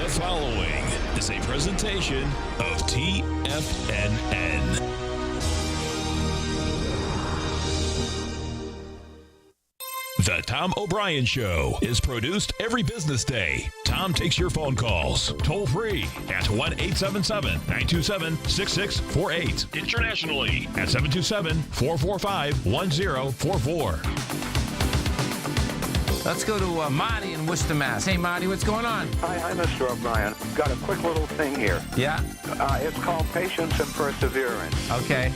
following is a presentation of TFNN. The Tom O'Brien Show is produced every business day. Tom takes your phone calls toll free at 1-877-927-6648. Internationally at 727-445-1044. Let's go to Marty in Worcester, Mass. Hey, Marty, what's going on? Hi, Mr. O'Brien. Got a quick little thing here. Yeah? It's called patience and perseverance. Okay.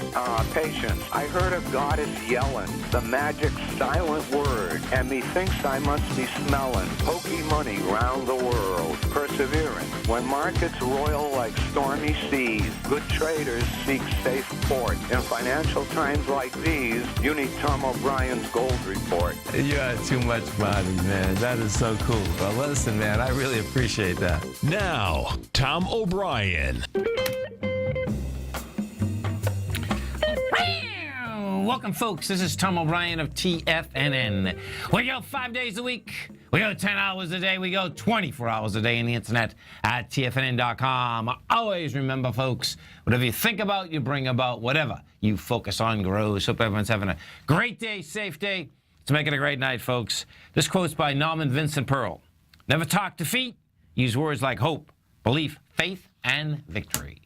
Patience. I heard a goddess yelling the magic silent word, and methinks I must be smelling pokey money round the world. Perseverance. When markets roil like stormy seas, good traders seek safe port. In financial times like these, you need Tom O'Brien's gold report. You are too much, Marty, man. That is so cool. Well, listen, man, I really appreciate that. Now, Tom O'Brien. Welcome, folks. This is Tom O'Brien of TFNN. We go 5 days a week. We go 10 hours a day. We go 24 hours a day on the internet at TFNN.com. Always remember, folks, whatever you think about, you bring about. Whatever you focus on grows. Hope everyone's having a great day, safe day. Let's make it a great night, folks. This quote's by Norman Vincent Pearl. Never talk defeat. Use words like hope, belief, faith, and victory.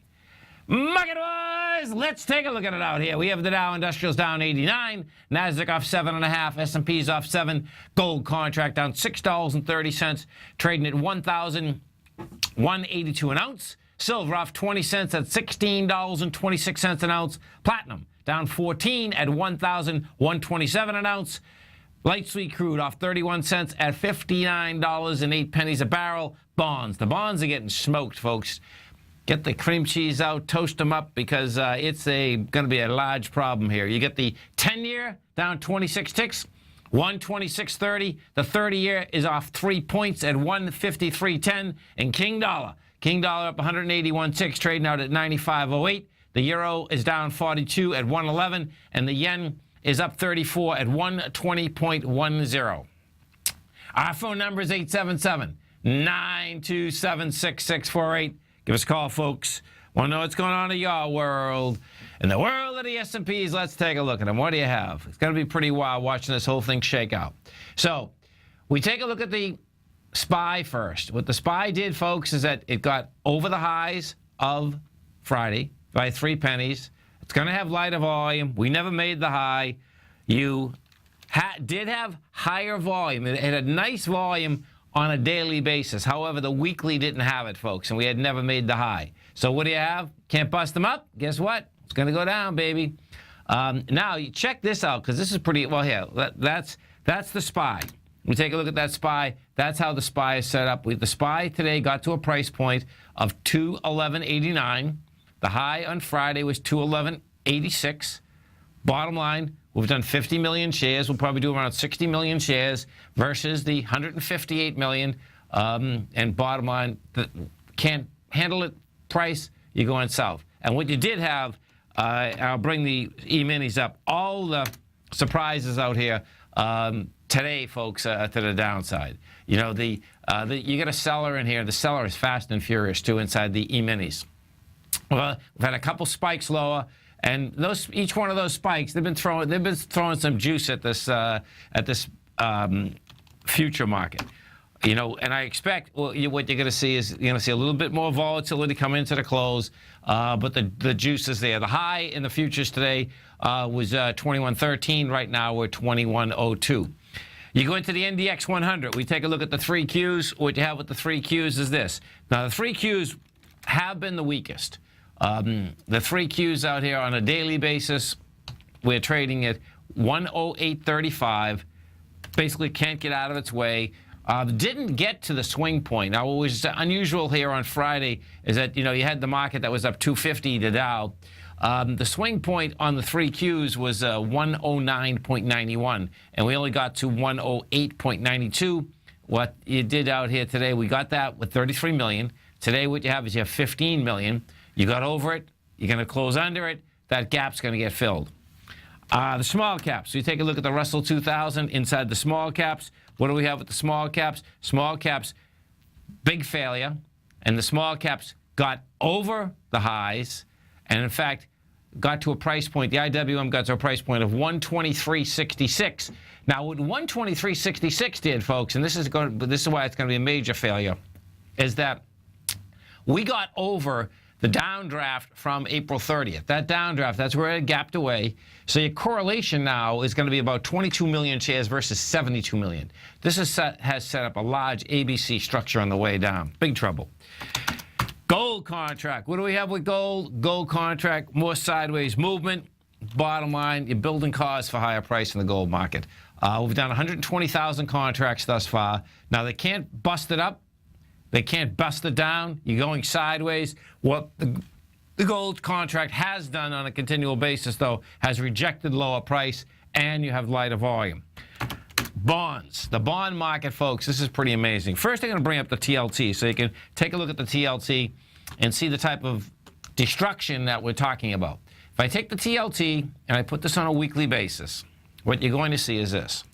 Market-wise, let's take a look at it out here. We have the Dow Industrials down 89, NASDAQ off 7.5, S&P's off 7, gold contract down $6.30, trading at $1,182 an ounce. Silver off 20 cents at $16.26 an ounce. Platinum down 14 at $1,127 an ounce. Light sweet crude off 31 cents at $59.08 a barrel. Bonds. The bonds are getting smoked, folks. Get the cream cheese out, toast them up, because it's going to be a large problem here. You get the 10-year down 26 ticks, 126.30. The 30-year is off 3 points at 153.10. And King Dollar up 181 ticks, trading out at 95.08. The euro is down 42 at 111, and the yen is up 34 at 120.10. Our phone number is 877-927-6648. Give us a call, folks. Want to know what's going on in your world? In the world of the S&Ps, let's take a look at them. What do you have? It's going to be pretty wild watching this whole thing shake out. So we take a look at the SPY first. What the SPY did, folks, is that it got over the highs of Friday by 3 pennies. It's going to have lighter volume. We never made the high. You did have higher volume. It had a nice volume on a daily basis. However, the weekly didn't have it, folks, and we had never made the high. So what do you have? Can't bust them up? Guess what? It's going to go down, baby. Now, you check this out, because this is pretty, well, here, that's the SPY. We take a look at that SPY. That's how the SPY is set up. The SPY today got to a price point of $211.89. The high on Friday was $211.86. Bottom line, we've done 50 million shares. We'll probably do around 60 million shares versus the 158 million. And bottom line, can't handle it price, you're going south. And what you did have, I'll bring the E-minis up, all the surprises out here today, folks, to the downside. You know, you got a seller in here. The seller is fast and furious, too, inside the E-minis. Well, we've had a couple spikes lower, and each one of those spikes, they've been throwing some juice at this future market. You know, and I expect what you're going to see is you're going to see a little bit more volatility come into the close, but the juice is there. The high in the futures today was 21.13. Right now we're 21.02. You go into the NDX 100. We take a look at the 3 Qs. What you have with the 3 Qs is this. Now, the 3 Qs have been the weakest. The 3 Qs out here on a daily basis, we're trading at 108.35. Basically can't get out of its way. Didn't get to the swing point. Now, what was unusual here on Friday is that, you know, you had the market that was up 250 to Dow. The swing point on the 3 Qs was 109.91, and we only got to 108.92. What you did out here today, we got that with 33 million. Today, what you have is you have 15 million. You got over it. You're going to close under it. That gap's going to get filled. The small caps. So you take a look at the Russell 2000 inside the small caps. What do we have with the small caps? Small caps, big failure. and the small caps got over the highs, and in fact, got to a price point, the IWM got to a price point of 123.66. Now, what 123.66 did, folks, and this is why it's going to be a major failure, is that we got over the downdraft from April 30th. That downdraft, that's where it gapped away. So your correlation now is going to be about 22 million shares versus 72 million. This has set up a large ABC structure on the way down. Big trouble. Gold contract. What do we have with gold? Gold contract, more sideways movement. Bottom line, you're building cars for higher price in the gold market. We've done 120,000 contracts thus far. Now, they can't bust it up. They can't bust it down. You're going sideways. What the gold contract has done on a continual basis, though, has rejected lower price, and you have lighter volume. Bonds. The bond market, folks, this is pretty amazing. First, I'm going to bring up the TLT so you can take a look at the TLT and see the type of destruction that we're talking about. If I take the TLT and I put this on a weekly basis, what you're going to see is this.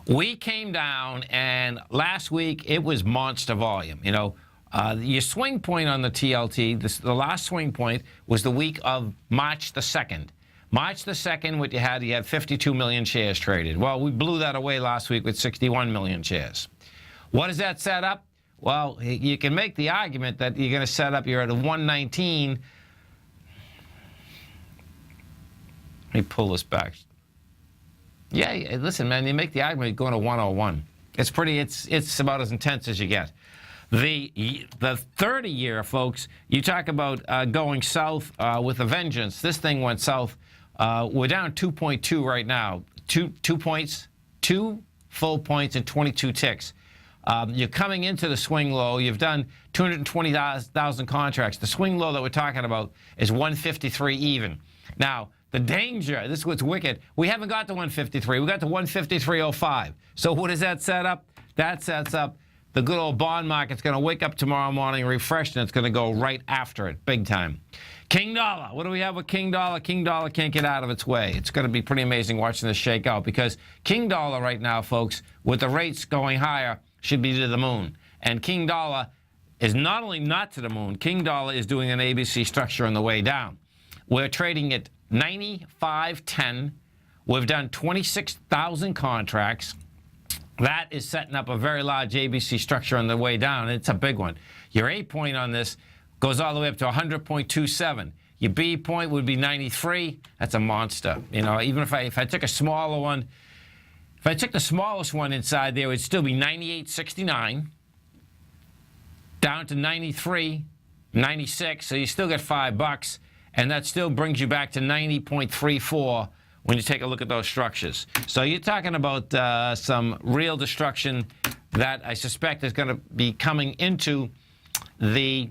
We came down, and last week it was monster volume. You know, your swing point on the TLT, the last swing point was the week of March the 2nd. March the 2nd, what you had 52 million shares traded. Well, we blew that away last week with 61 million shares. What does that set up? Well, you can make the argument that you're going to set up, you're at a 119. Let me pull this back. Yeah, listen, man, you make the argument going to 101. It's about as intense as you get. The 30-year, folks, you talk about going south with a vengeance. This thing went south. We're down 2.2 right now. Two points, 2 full points and 22 ticks. You're coming into the swing low. You've done 220,000 contracts. The swing low that we're talking about is 153 even. Now, the danger, this is what's wicked, we haven't got to 153. We got to 153.05. So what does that set up? That sets up the good old bond market's going to wake up tomorrow morning, refreshed, and it's going to go right after it, big time. King dollar. What do we have with King dollar? King dollar can't get out of its way. It's going to be pretty amazing watching this shake out because King dollar right now, folks, with the rates going higher, should be to the moon. And King dollar is not only not to the moon, King dollar is doing an ABC structure on the way down. We're trading at 95.10. We've done 26,000 contracts. That is setting up a very large ABC structure on the way down. It's a big one. Your A point on this goes all the way up to 100.27. Your B point would be 93. That's a monster. You know, even if I took a smaller one, if I took the smallest one inside there, it would still be 98.69. Down to 93, 96. So you still get $5. And that still brings you back to 90.34 when you take a look at those structures. So you're talking about some real destruction that I suspect is going to be coming into the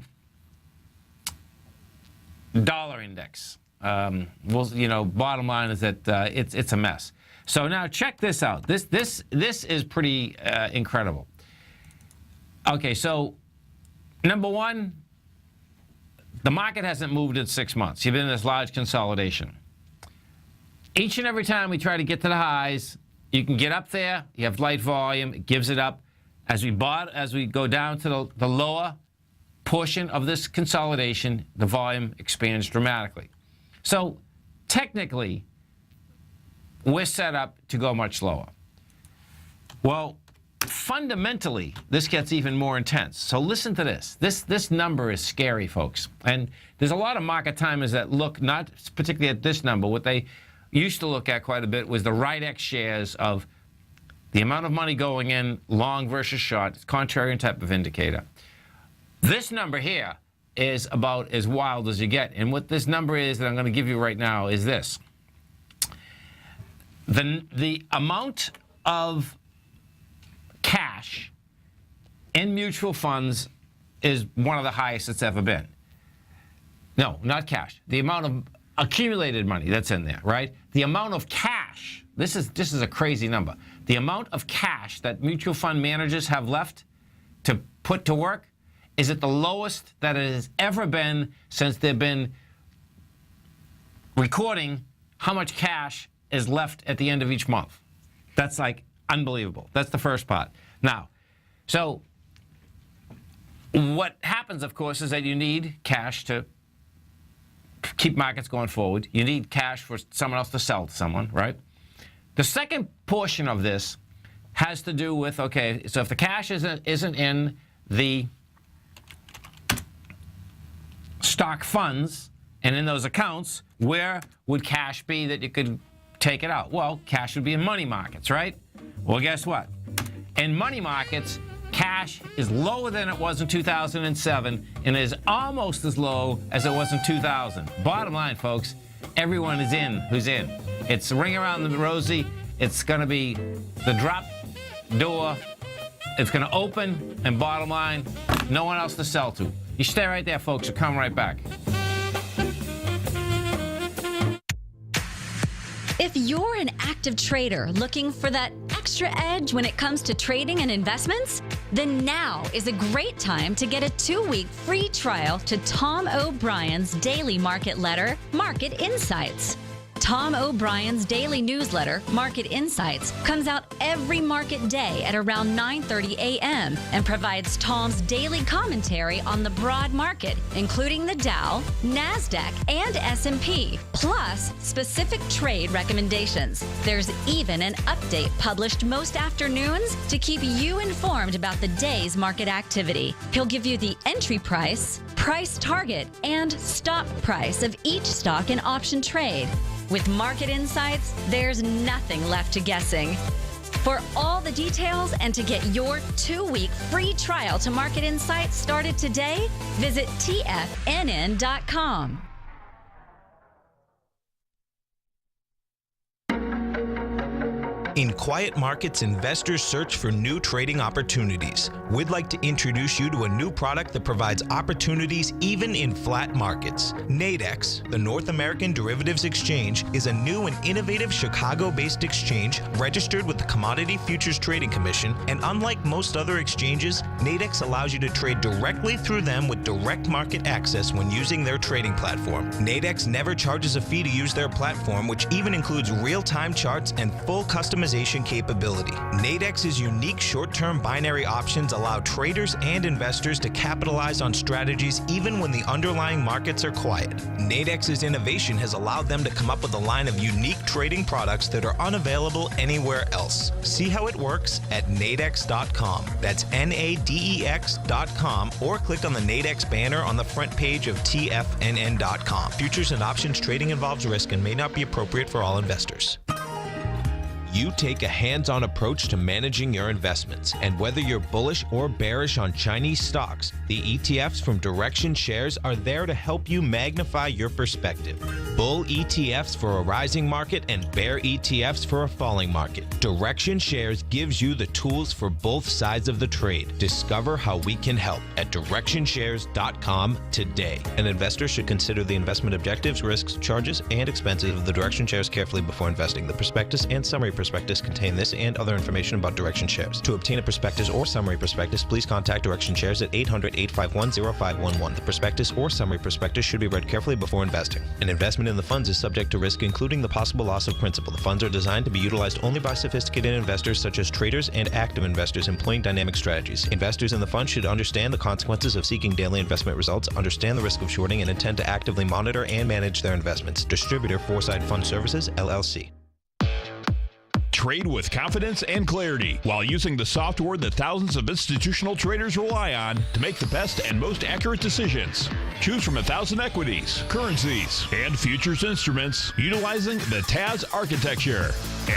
dollar index. Bottom line is that it's a mess. So now check this out. This is pretty incredible. Okay, so number one, the market hasn't moved in 6 months. You've been in this large consolidation. Each and every time we try to get to the highs, you can get up there, you have light volume, it gives it up. As we go down to the lower portion of this consolidation, the volume expands dramatically. So technically, we're set up to go much lower. Well, fundamentally, this gets even more intense. So listen to this. This number is scary, folks. And there's a lot of market timers that look not particularly at this number. What they used to look at quite a bit was the RIDEX shares of the amount of money going in, long versus short. It's contrarian type of indicator. This number here is about as wild as you get. And what this number is that I'm going to give you right now is this. The amount of cash in mutual funds is one of the highest it's ever been. No, not cash. The amount of accumulated money that's in there, right? The amount of cash, this is a crazy number. The amount of cash that mutual fund managers have left to put to work is at the lowest that it has ever been since they've been recording how much cash is left at the end of each month. That's like unbelievable. That's the first part. Now, so What happens, of course, is that you need cash to keep markets going forward. You need cash for someone else to sell to someone, right? The second portion of this has to do with, okay, so if the cash isn't in the stock funds and in those accounts, where would cash be that you could take it out? Well, cash would be in money markets, right? Well, guess what? In money markets, cash is lower than it was in 2007 and is almost as low as it was in 2000. Bottom line, folks, everyone is in who's in. It's ring around the rosy. It's going to be the drop door. It's going to open, and bottom line, no one else to sell to. You stay right there, folks. We'll come right back. If you're an active trader looking for that extra edge when it comes to trading and investments, then now is a great time to get a 2-week free trial to Tom O'Brien's daily market letter, Market Insights. Tom O'Brien's daily newsletter, Market Insights, comes out every market day at around 9:30 a.m. and provides Tom's daily commentary on the broad market, including the Dow, NASDAQ, and S&P, plus specific trade recommendations. There's even an update published most afternoons to keep you informed about the day's market activity. He'll give you the entry price, price target, and stop price of each stock and option trade. With Market Insights, there's nothing left to guessing. For all the details and to get your 2-week free trial to Market Insights started today, visit TFNN.com. In quiet markets, investors search for new trading opportunities. We'd like to introduce you to a new product that provides opportunities even in flat markets. Nadex, the North American Derivatives Exchange, is a new and innovative Chicago-based exchange registered with the Commodity Futures Trading Commission, and unlike most other exchanges, Nadex allows you to trade directly through them with direct market access when using their trading platform. Nadex never charges a fee to use their platform, which even includes real-time charts and full customization capability. Nadex's unique short-term binary options allow traders and investors to capitalize on strategies even when the underlying markets are quiet. Nadex's innovation has allowed them to come up with a line of unique trading products that are unavailable anywhere else. See how it works at nadex.com. That's NADEX.com, or click on the Nadex banner on the front page of TFNN.com. Futures and options trading involves risk and may not be appropriate for all investors. You take a hands-on approach to managing your investments, and whether you're bullish or bearish on Chinese stocks, the ETFs from Direction Shares are there to help you magnify your perspective. Bull ETFs for a rising market and bear ETFs for a falling market. Direction Shares gives you the tools for both sides of the trade. Discover how we can help at DirectionShares.com today. An investor should consider the investment objectives, risks, charges, and expenses of the Direction Shares carefully before investing. The prospectus and summary prospectus contain this and other information about Direction Shares. To obtain a prospectus or summary prospectus, please contact Direction Shares at 800-851-0511. The prospectus or summary prospectus should be read carefully before investing. An investment in the funds is subject to risk, including the possible loss of principal. The funds are designed to be utilized only by sophisticated investors such as traders and active investors employing dynamic strategies. Investors in the fund should understand the consequences of seeking daily investment results, understand the risk of shorting, and intend to actively monitor and manage their investments. Distributor, Foresight Fund Services, LLC. Trade with confidence and clarity while using the software that thousands of institutional traders rely on to make the best and most accurate decisions. Choose from 1,000 equities, currencies, and futures instruments utilizing the TAS architecture.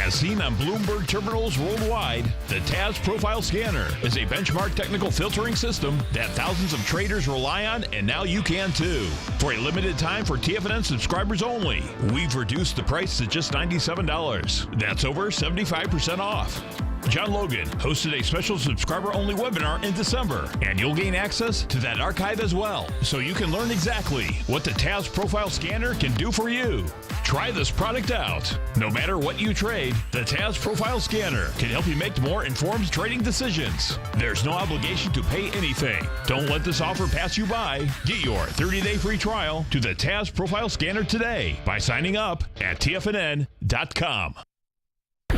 As seen on Bloomberg terminals worldwide, the TAS Profile Scanner is a benchmark technical filtering system that thousands of traders rely on, and now you can too. For a limited time for TFNN subscribers only, we've reduced the price to just $97. That's over 75% off. John Logan hosted a special subscriber-only webinar in December, and you'll gain access to that archive as well, so you can learn exactly what the TAS Profile Scanner can do for you. Try this product out. No matter what you trade, the TAS Profile Scanner can help you make more informed trading decisions. There's no obligation to pay anything. Don't let this offer pass you by. Get your 30-day free trial to the TAS Profile Scanner today by signing up at TFNN.com.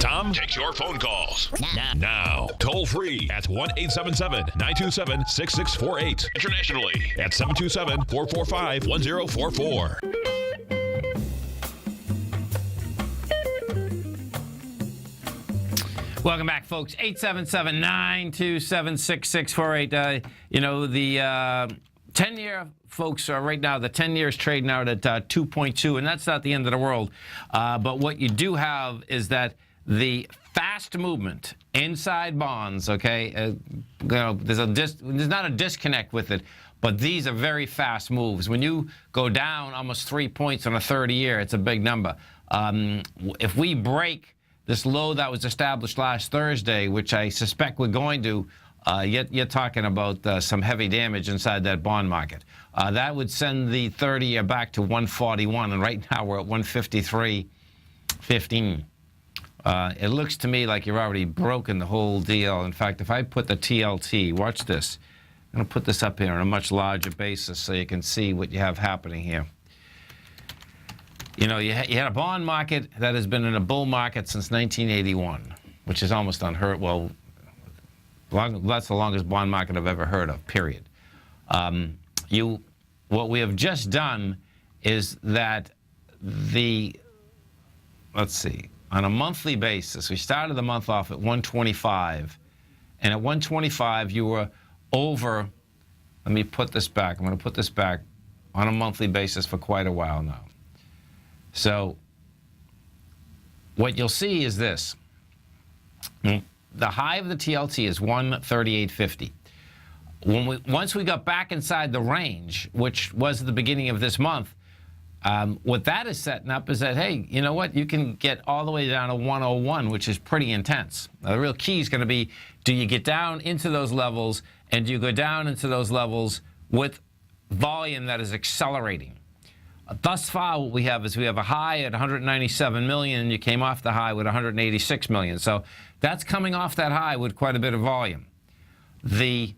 Tom takes your phone calls. Now. Toll free at 1-877-927-6648. Internationally at 727-445-1044. Welcome back, folks. 877-927-6648. The 10-year folks are right now, the 10 years trading out at 2.2, and that's not the end of the world. But what you do have is that the fast movement inside bonds, okay, there's not a disconnect with it, but these are very fast moves. When you go down almost 3 points on a 30-year, it's a big number. If we break this low that was established last Thursday, which I suspect we're going to, you're talking about some heavy damage inside that bond market. That would send the 30-year back to 141, and right now we're at 153.15. It looks to me like you're already broken the whole deal. In fact, if I put the TLT, watch this. I'm going to put this up here on a much larger basis so you can see what you have happening here. You had a bond market that has been in a bull market since 1981, which is almost unheard. Well, that's the longest bond market I've ever heard of, period. What we have just done is that let's see, on a monthly basis, we started the month off at 125, and at 125 you were over, let me put this back, I'm going to put this back on a monthly basis for quite a while now. So what you'll see is this. The high of the TLT is 138.50. Once we got back inside the range, which was at the beginning of this month, what that is setting up is that, hey, you know what? You can get all the way down to 101, which is pretty intense. Now, the real key is going to be, do you get down into those levels, and do you go down into those levels with volume that is accelerating? Thus far, what we have is we have a high at 197 million, and you came off the high with 186 million. So that's coming off that high with quite a bit of volume. The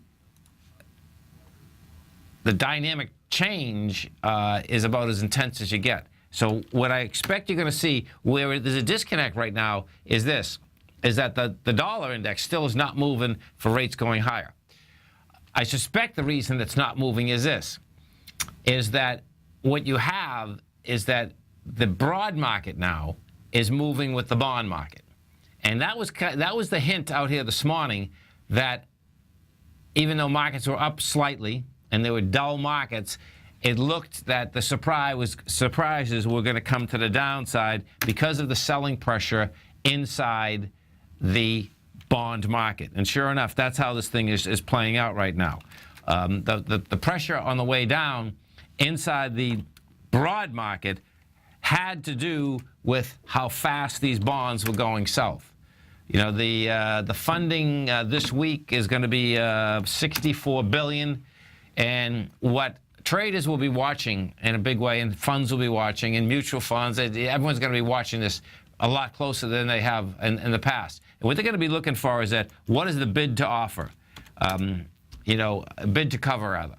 dynamic change is about as intense as you get. So what I expect you're going to see, where there's a disconnect right now, is this, is that the dollar index still is not moving for rates going higher. I suspect the reason that's not moving is this, is that what you have is that the broad market now is moving with the bond market. And that was the hint out here this morning, that even though markets were up slightly and they were dull markets, it looked that the surprises were going to come to the downside because of the selling pressure inside the bond market. And sure enough, that's how this thing is playing out right now. The pressure on the way down inside the broad market had to do with how fast these bonds were going south. The funding this week is going to be 64 billion, and what traders will be watching in a big way, and funds will be watching, and mutual funds, everyone's going to be watching this a lot closer than they have in the past. And what they're going to be looking for is that, what is the bid to offer? A bid to cover, rather.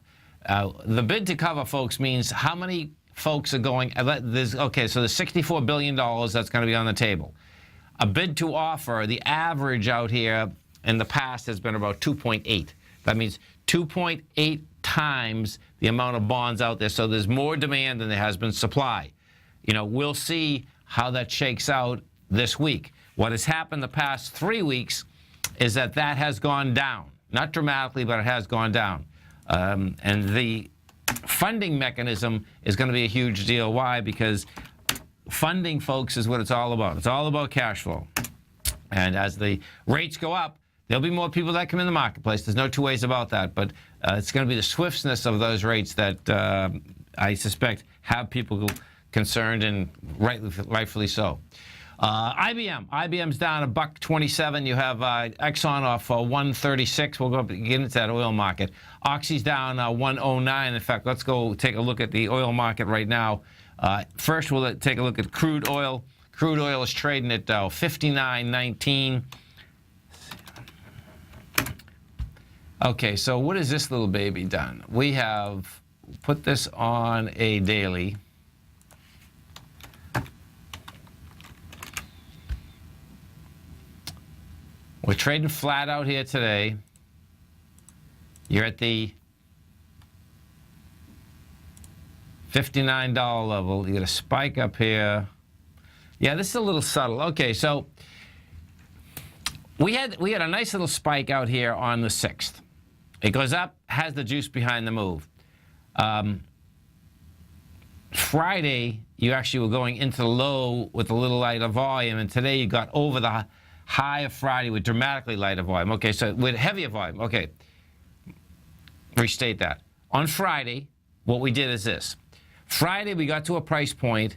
The bid to cover, folks, means how many folks are going. Okay, so there's $64 billion that's going to be on the table. A bid to offer, the average out here in the past has been about 2.8. That means 2.8 times the amount of bonds out there. So there's more demand than there has been supply. We'll see how that shakes out this week. What has happened the past 3 weeks is that has gone down. Not dramatically, but it has gone down. And the funding mechanism is going to be a huge deal. Why? Because funding, folks, is what it's all about. It's all about cash flow. And as the rates go up, there'll be more people that come in the marketplace. There's no two ways about that. But it's going to be the swiftness of those rates that I suspect have people concerned, and rightfully so. IBM's down $1.27. You have Exxon off 136. We'll get into that oil market. Oxy's down 109. In fact, let's go take a look at the oil market right now. First, we'll take a look at crude oil. Crude oil is trading at 59.19. Okay, so what has this little baby done? We have put this on a daily. We're trading flat out here today. You're at the $59 level. You get a spike up here. Yeah, this is a little subtle. Okay, so we had a nice little spike out here on the 6th. It goes up, has the juice behind the move. Friday, you actually were going into the low with a little lighter volume, and today you got over the high of Friday with dramatically lighter volume. Okay, so with heavier volume. Okay, restate that. On Friday, what we did is this. Friday, we got to a price point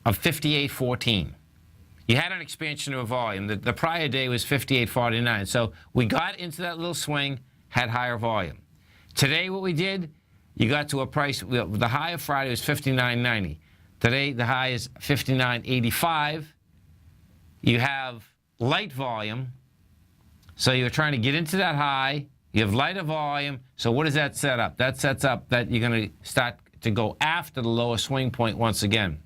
of 58.14. You had an expansion of volume. The prior day was 58.49. So we got into that little swing, had higher volume. Today, what we did, you got to a price, the high of Friday was 59.90. Today, the high is 59.85. You have light volume. So you're trying to get into that high. You have lighter volume. So what does that set up? That sets up that you're going to start to go after the lower swing point once again.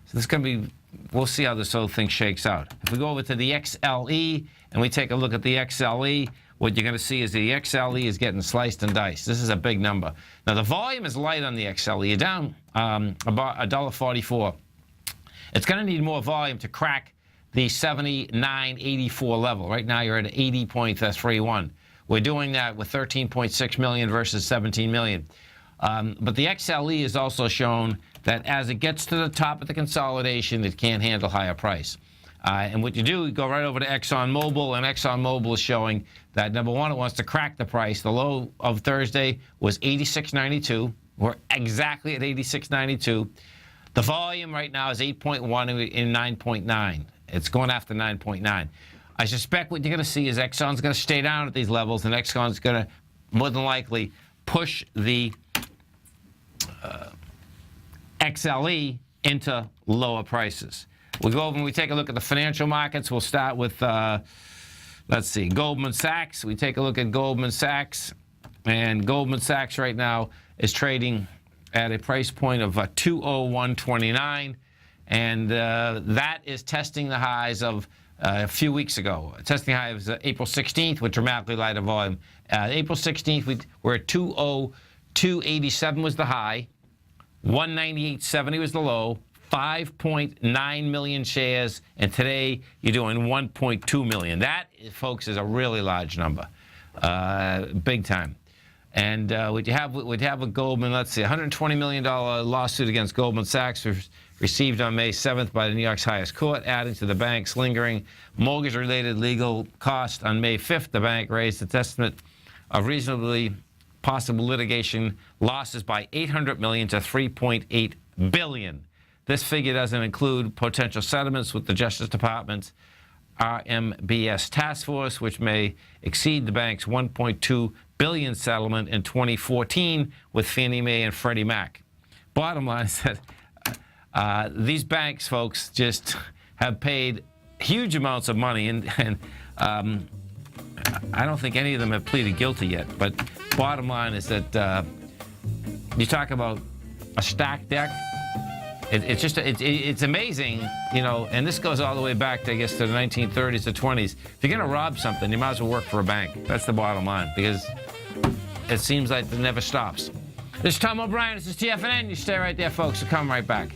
So this is going to be, we'll see how this whole thing shakes out. If we go over to the XLE and we take a look at the XLE, what you're going to see is the XLE is getting sliced and diced. This is a big number. Now, the volume is light on the XLE. You're down about $1.44. It's going to need more volume to crack the 79.84 level. Right now, you're at 80.31. We're doing that with 13.6 million versus 17 million. But the XLE is also shown that as it gets to the top of the consolidation, it can't handle higher price. And what you do, you go right over to ExxonMobil, and ExxonMobil is showing that, number one, it wants to crack the price. The low of Thursday was 86.92. We're exactly at 86.92. The volume right now is 8.1 and 9.9. It's going after 9.9. I suspect what you're going to see is Exxon's going to stay down at these levels, and Exxon's going to more than likely push the XLE into lower prices. We go over and we take a look at the financial markets. We'll start with, let's see, Goldman Sachs. We take a look at Goldman Sachs, and Goldman Sachs right now is trading at a price point of 201.29, and that is testing the highs of a few weeks ago. Testing high was April 16th with dramatically lighter volume. April 16th, we're at 202.87 was the high, 198.70 was the low, 5.9 million shares, and today you're doing 1.2 million. That, folks, is a really large number, big time. And what you have with Goldman, let's see, $120 million lawsuit against Goldman Sachs was received on May 7th by the New York's highest court, adding to the bank's lingering mortgage-related legal cost. On May 5th, the bank raised its estimate of reasonably possible litigation losses by $800 million to $3.8 billion. This figure doesn't include potential settlements with the Justice Department's RMBS task force, which may exceed the bank's $1.2 billion settlement in 2014 with Fannie Mae and Freddie Mac. Bottom line is that these banks, folks, just have paid huge amounts of money, and I don't think any of them have pleaded guilty yet. But bottom line is that you talk about a stacked deck. It's amazing, you know, and this goes all the way back to, I guess, to the 1930s to 20s. If you're going to rob something, you might as well work for a bank. That's the bottom line, because it seems like it never stops. This is Tom O'Brien. This is TFNN. You stay right there, folks. We'll come right back.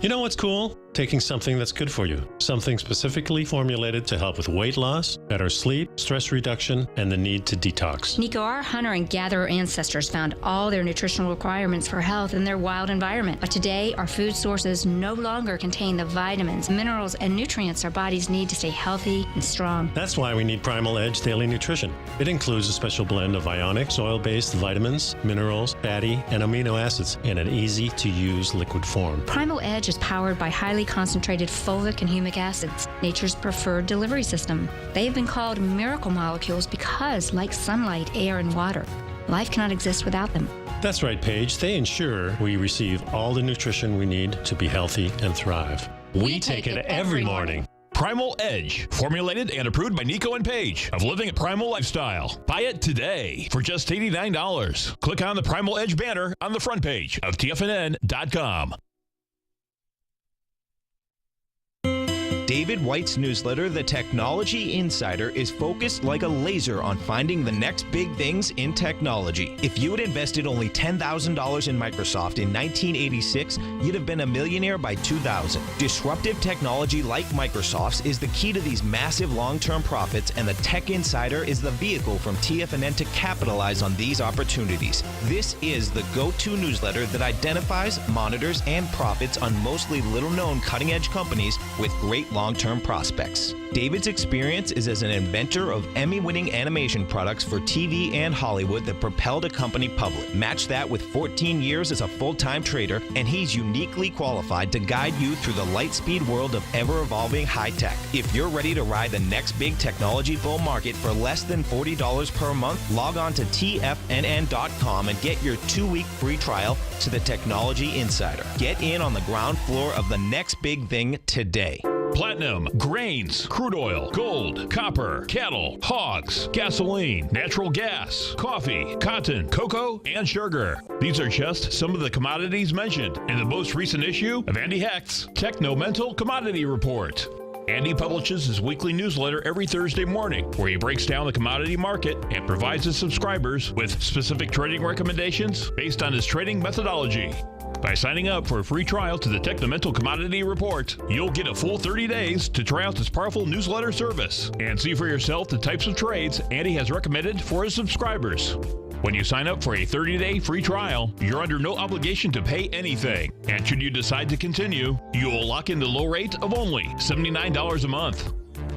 You know what's cool? Taking something that's good for you. Something specifically formulated to help with weight loss, better sleep, stress reduction, and the need to detox. Nico, our hunter and gatherer ancestors found all their nutritional requirements for health in their wild environment. But today, our food sources no longer contain the vitamins, minerals, and nutrients our bodies need to stay healthy and strong. That's why we need Primal Edge Daily Nutrition. It includes a special blend of ionic, oil-based vitamins, minerals, fatty, and amino acids in an easy-to-use liquid form. Primal Edge is powered by highly concentrated fulvic and humic acids, nature's preferred delivery system. They have been called miracle molecules because, like sunlight, air, and water, life cannot exist without them. That's right, Paige. They ensure we receive all the nutrition we need to be healthy and thrive. We take it every morning. Primal Edge, formulated and approved by Nico and Paige of Living a Primal Lifestyle. Buy it today for just $89. Click on the Primal Edge banner on the front page of TFNN.com. David White's newsletter, The Technology Insider, is focused like a laser on finding the next big things in technology. If you had invested only $10,000 in Microsoft in 1986, you'd have been a millionaire by 2000. Disruptive technology like Microsoft's is the key to these massive long-term profits, and the Tech Insider is the vehicle from TFNN to capitalize on these opportunities. This is the go-to newsletter that identifies, monitors, and profits on mostly little-known cutting-edge companies with great long-term prospects. David's experience is as an inventor of Emmy-winning animation products for TV and Hollywood that propelled a company public. Match that with 14 years as a full-time trader, and he's uniquely qualified to guide you through the light-speed world of ever-evolving high-tech. If you're ready to ride the next big technology bull market for less than $40 per month, log on to TFNN.com and get your 2-week free trial to the Technology Insider. Get in on the ground floor of the next big thing today. Platinum, grains, crude oil, gold, copper, cattle, hogs, gasoline, natural gas, coffee, cotton, cocoa, and sugar. These are just some of the commodities mentioned in the most recent issue of Andy Hecht's Technomental Commodity Report. Andy publishes his weekly newsletter every Thursday morning, where he breaks down the commodity market and provides his subscribers with specific trading recommendations based on his trading methodology. By signing up for a free trial to the Technomental Commodity Report, you'll get a full 30 days to try out this powerful newsletter service and see for yourself the types of trades Andy has recommended for his subscribers. When you sign up for a 30-day free trial, you're under no obligation to pay anything. And should you decide to continue, you will lock in the low rate of only $79 a month.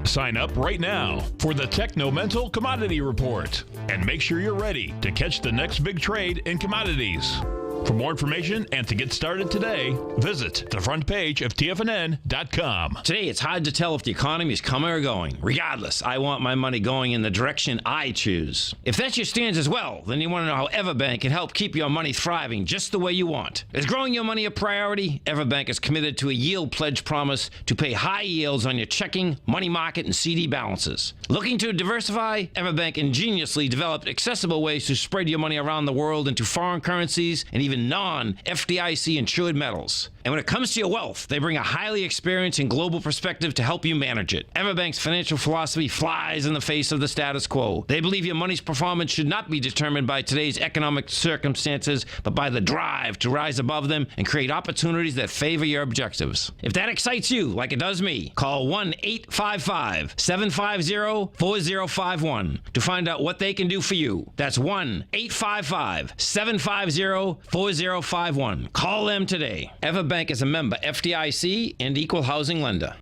Sign up right now for the Technomental Commodity Report and make sure you're ready to catch the next big trade in commodities. For more information and to get started today, visit the front page of TFNN.com. Today, it's hard to tell if the economy is coming or going. Regardless, I want my money going in the direction I choose. If that's your stance as well, then you want to know how Everbank can help keep your money thriving just the way you want. Is growing your money a priority? Everbank is committed to a yield pledge promise to pay high yields on your checking, money market, and CD balances. Looking to diversify? Everbank ingeniously developed accessible ways to spread your money around the world into foreign currencies and even non-FDIC insured metals. And when it comes to your wealth, they bring a highly experienced and global perspective to help you manage it. Everbank's financial philosophy flies in the face of the status quo. They believe your money's performance should not be determined by today's economic circumstances, but by the drive to rise above them and create opportunities that favor your objectives. If that excites you, like it does me, call 1-855-750-4051 to find out what they can do for you. That's 1-855-750-4051. Call them today. Everbank is a member FDIC and equal housing lender.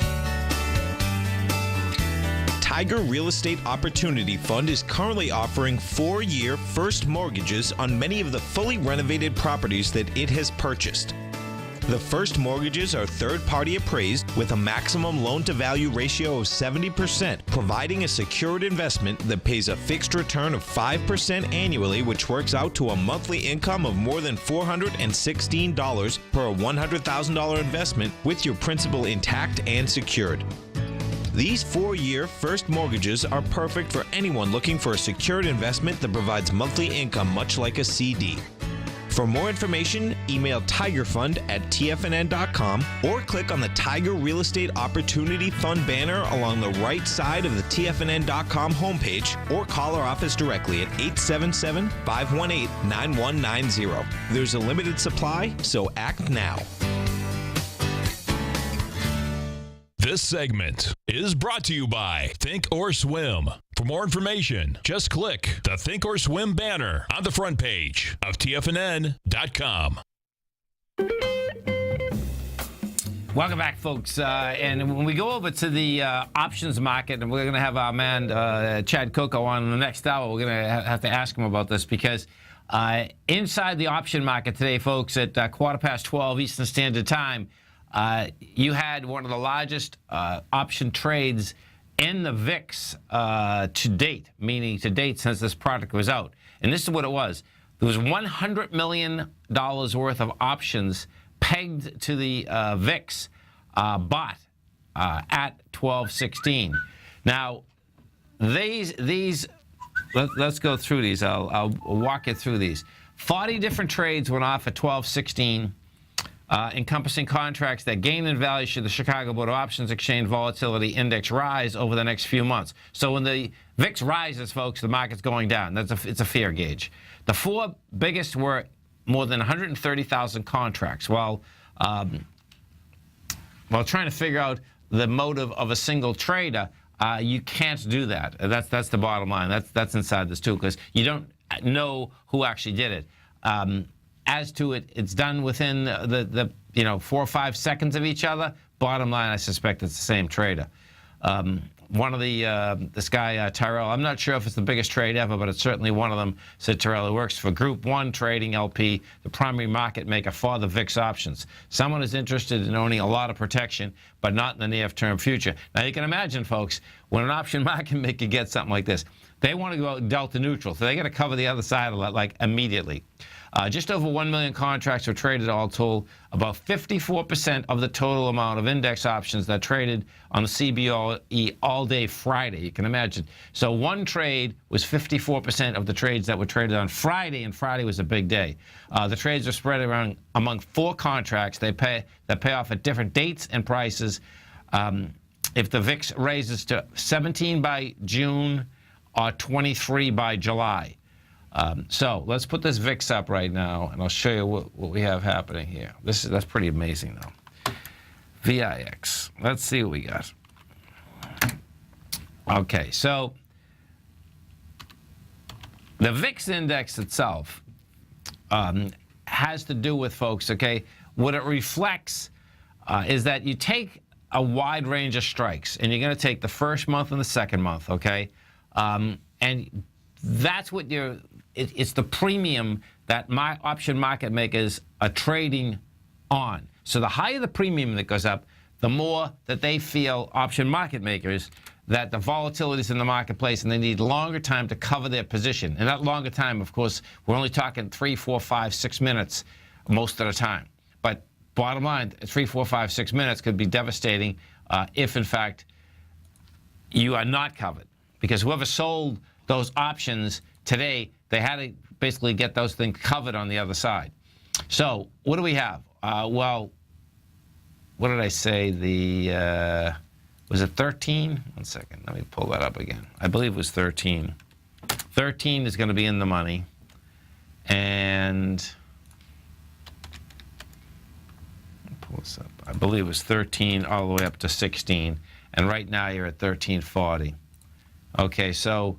Tiger Real Estate Opportunity Fund is currently offering 4-year first mortgages on many of the fully renovated properties that it has purchased. The first mortgages are third-party appraised with a maximum loan-to-value ratio of 70%, providing a secured investment that pays a fixed return of 5% annually, which works out to a monthly income of more than $416 per $100,000 investment with your principal intact and secured. These 4-year first mortgages are perfect for anyone looking for a secured investment that provides monthly income much like a CD. For more information, email tigerfund@tfnn.com or click on the Tiger Real Estate Opportunity Fund banner along the right side of the tfnn.com homepage, or call our office directly at 877-518-9190. There's a limited supply, so act now. This segment is brought to you by Think or Swim. For more information, just click the Think or Swim banner on the front page of TFNN.com. Welcome back, folks. And when we go over to the options market, and we're going to have our man Chad Coco on in the next hour, we're going to have to ask him about this because inside the option market today, folks, at 12:15 Eastern Standard Time, you had one of the largest option trades in the VIX to date, meaning to date since this product was out. And this is what it was. There was $100 million worth of options pegged to the VIX bought at 12:16. Now, these let's go through these. I'll walk you through these. 40 different trades went off at 12:16. encompassing contracts that gain in value should the Chicago Board of Options Exchange Volatility Index rise over the next few months. So when the VIX rises, folks, the market's going down. It's a fear gauge. The four biggest were more than 130,000 contracts. While trying to figure out the motive of a single trader, you can't do that. That's the bottom line. That's inside this too, because you don't know who actually did it. As to it, it's done within the 4 or 5 seconds of each other. Bottom line, I suspect it's the same trader. One of this guy Tyrell, I'm not sure if it's the biggest trade ever, but it's certainly one of them. Said Tyrell, who works for Group 1 Trading LP, the primary market maker for the VIX options. Someone is interested in owning a lot of protection, but not in the near-term future. Now you can imagine, folks, when an option market maker gets something like this, they want to go out delta neutral, so they got to cover the other side of that like immediately. Just over 1 million contracts were traded all told. About 54% of the total amount of index options that traded on the CBOE all day Friday. You can imagine. So one trade was 54% of the trades that were traded on Friday, and Friday was a big day. The trades are spread around among 4 contracts. That pay off at different dates and prices. If the VIX raises to 17 by June or 23 by July. So let's put this VIX up right now, and I'll show you what we have happening here. That's pretty amazing, though. VIX. Let's see what we got. Okay, so the VIX index itself has to do with, folks, okay, what it reflects is that you take a wide range of strikes, and you're going to take the first month and the second month, okay? And that's what it's the premium that my option market makers are trading on. So the higher the premium that goes up, the more that they feel, option market makers, that the volatility is in the marketplace and they need longer time to cover their position. And that longer time, of course, we're only talking 3, 4, 5, 6 minutes most of the time. But bottom line, 3, 4, 5, 6 minutes could be devastating if, in fact, you are not covered. Because whoever sold those options today, they had to basically get those things covered on the other side. So what do we have? Well, what did I say? Was it 13? 1 second. Let me pull that up again. I believe it was 13. 13 is going to be in the money. And pull this up. I believe it was 13 all the way up to 16. And right now you're at 1340. Okay, so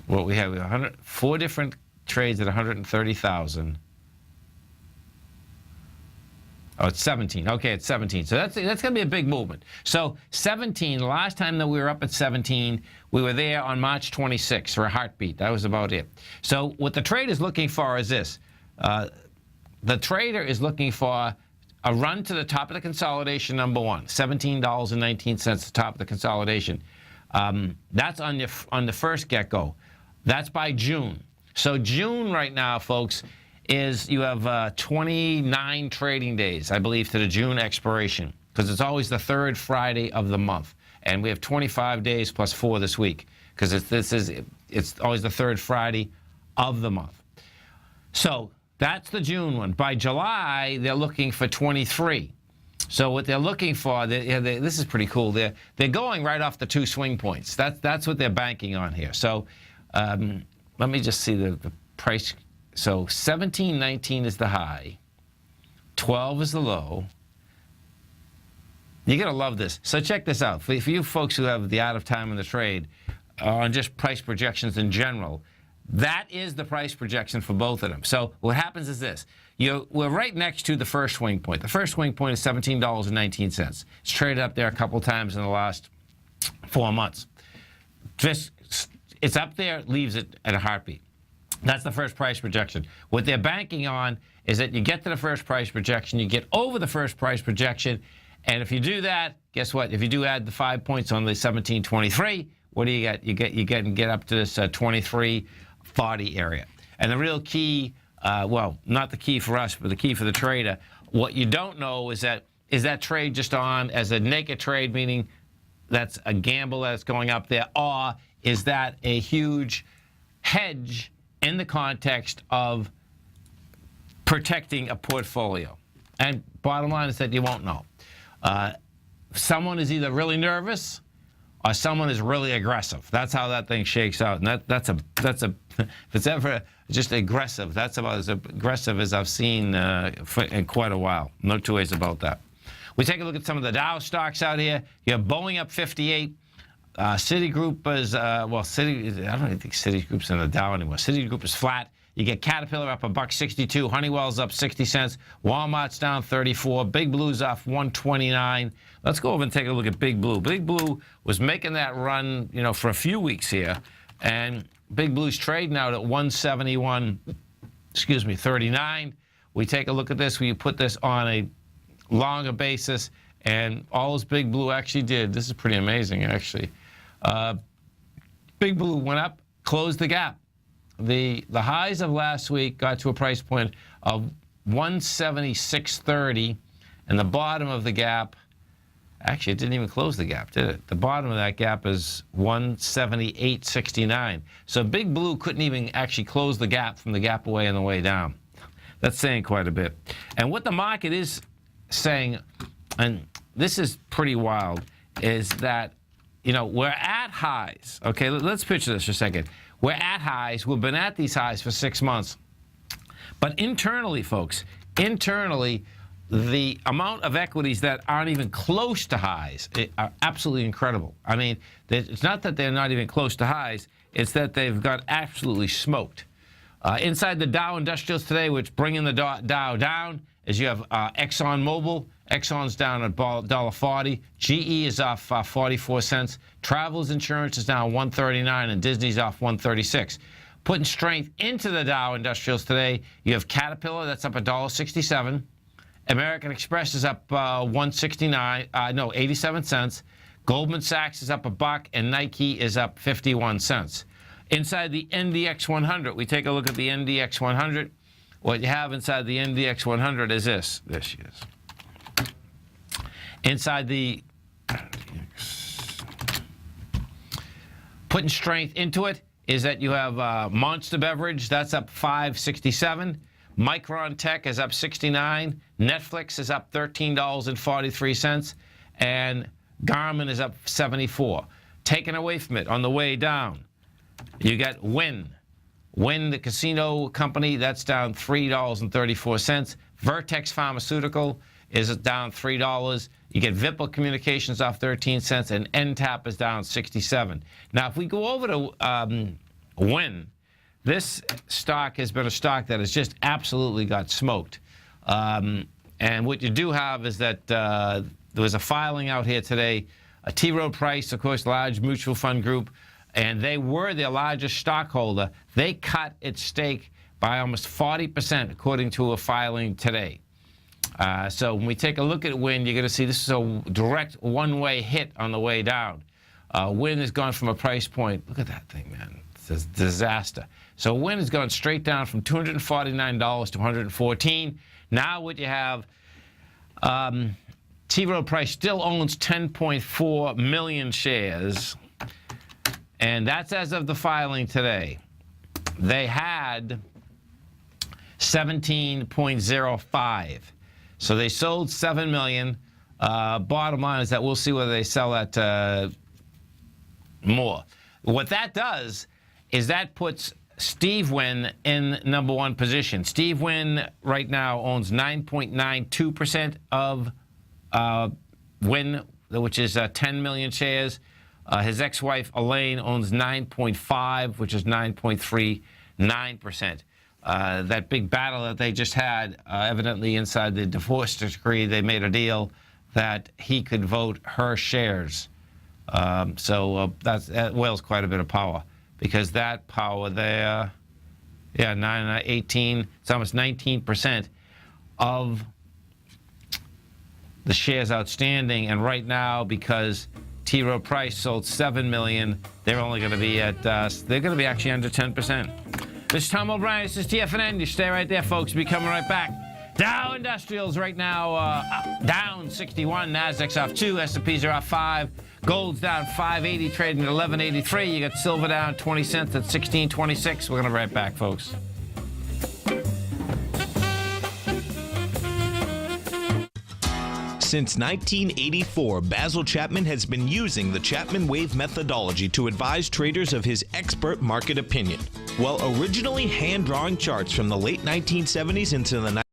what we have, 4 different trades at 130,000. Oh, it's 17. Okay, it's 17. So that's going to be a big movement. So 17, the last time that we were up at 17, we were there on March 26th for a heartbeat. That was about it. So what the trader is looking for is this. The trader is looking for a run to the top of the consolidation, number one, $17.19, the top of the consolidation. That's on the first get-go. That's by June. So June right now, folks, is you have 29 trading days, I believe, to the June expiration, because it's always the 3rd Friday of the month. And we have 25 days plus 4 this week, because it's always the 3rd Friday of the month. So that's the June one. By July, they're looking for 23. So what they're looking for, this is pretty cool. They're going right off the 2 swing points. That's what they're banking on here. So let me just see the price. So 17.19 is the high, 12 is the low. You're going to love this. So check this out. For you folks who have the art of time in the trade, on just price projections in general, that is the price projection for both of them. So what happens is this. We're right next to the first swing point. The first swing point is $17.19. It's traded up there a couple times in the last 4 months. It's up there, leaves it at a heartbeat. That's the first price projection. What they're banking on is that you get to the first price projection, you get over the first price projection, and if you do that, guess what? If you do add the 5 points on the 1723, what do you get? You get up to this 2340 area. And the real key, well, not the key for us, but the key for the trader, what you don't know is that trade just on as a naked trade, meaning that's a gamble that's going up there, or is that a huge hedge in the context of protecting a portfolio. And bottom line is that you won't know. Someone is either really nervous or someone is really aggressive. That's how that thing shakes out. And that's a if it's ever just aggressive, that's about as aggressive as I've seen in quite a while. No two ways about that. We take a look at some of the Dow stocks out here. You have Boeing up 58. Citigroup is, I don't even think Citigroup's in the Dow anymore. Citigroup is flat. You get Caterpillar up $1.62. Honeywell's up 60 cents. Walmart's down 34. Big Blue's off 129. Let's go over and take a look at Big Blue. Big Blue was making that run, for a few weeks here, and Big Blue's trading out at 171.39. We take a look at this. We put this on a longer basis, and all this Big Blue actually did. This is pretty amazing, actually. Big Blue went up, closed the gap. The highs of last week got to a price point of 176.30, and the bottom of the gap, actually it didn't even close the gap, did it? The bottom of that gap is 178.69. So Big Blue couldn't even actually close the gap from the gap away on the way down. That's saying quite a bit. And what the market is saying, and this is pretty wild, is that, we're at highs. Okay, let's picture this for a second. We're at highs. We've been at these highs for 6 months. But internally, folks, the amount of equities that aren't even close to highs are absolutely incredible. I mean, it's not that they're not even close to highs. It's that they've got absolutely smoked. Inside the Dow Industrials today, which bringing the Dow down, is you have ExxonMobil. Exxon's down at $1.40. GE is off 44 cents. Travelers Insurance is down 139, and Disney's off 136. Putting strength into the Dow Industrials today, you have Caterpillar, that's up $1.67. American Express is up 87 cents. Goldman Sachs is up $1, and Nike is up 51 cents. Inside the NDX 100, we take a look at the NDX 100. What you have inside the NDX 100 is this. There she is. Inside the putting strength into it is that you have Monster Beverage, that's up 5.67. Micron Tech is up 69. Netflix is up $13.43. And Garmin is up 74. Taken away from it on the way down, you got Wynn. Wynn, the casino company, that's down $3.34. Vertex Pharmaceutical is down $3. You get Vipul Communications off 13 cents, and NTAP is down 67. Now, if we go over to Wynn, this stock has been a stock that has just absolutely got smoked. And what you do have is that there was a filing out here today. A T. Rowe Price, of course, large mutual fund group, and they were their largest stockholder. They cut its stake by almost 40%, according to a filing today. So when we take a look at Wynn, you're going to see this is a direct one-way hit on the way down. Wynn has gone from a price point. Look at that thing, man. It's a disaster. So Wynn has gone straight down from $249 to $114. Now what you have, T. Rowe Price still owns 10.4 million shares, and that's as of the filing today. They had 17.05. So they sold 7 million. Bottom line is that we'll see whether they sell that more. What that does is that puts Steve Wynn in number one position. Steve Wynn right now owns 9.92% of Wynn, which is 10 million shares. His ex-wife Elaine owns 9.5, which is 9.39%. That big battle that they just had, evidently inside the divorce decree, they made a deal that he could vote her shares. That wields quite a bit of power, because that power there, 18, it's almost 19% of the shares outstanding. And right now, because T. Rowe Price sold 7 million, they're only going to be at, they're going to be actually under 10%. This is Tom O'Brien. This is TFNN. You stay right there, folks. We'll be coming right back. Dow Industrials right now down 61. Nasdaq's off 2. S&Ps are off 5. Gold's down 580, trading at 1183. You got silver down 20 cents at 1626. We're going to be right back, folks. Since 1984, Basil Chapman has been using the Chapman Wave methodology to advise traders of his expert market opinion. While originally hand-drawing charts from the late 1970s into the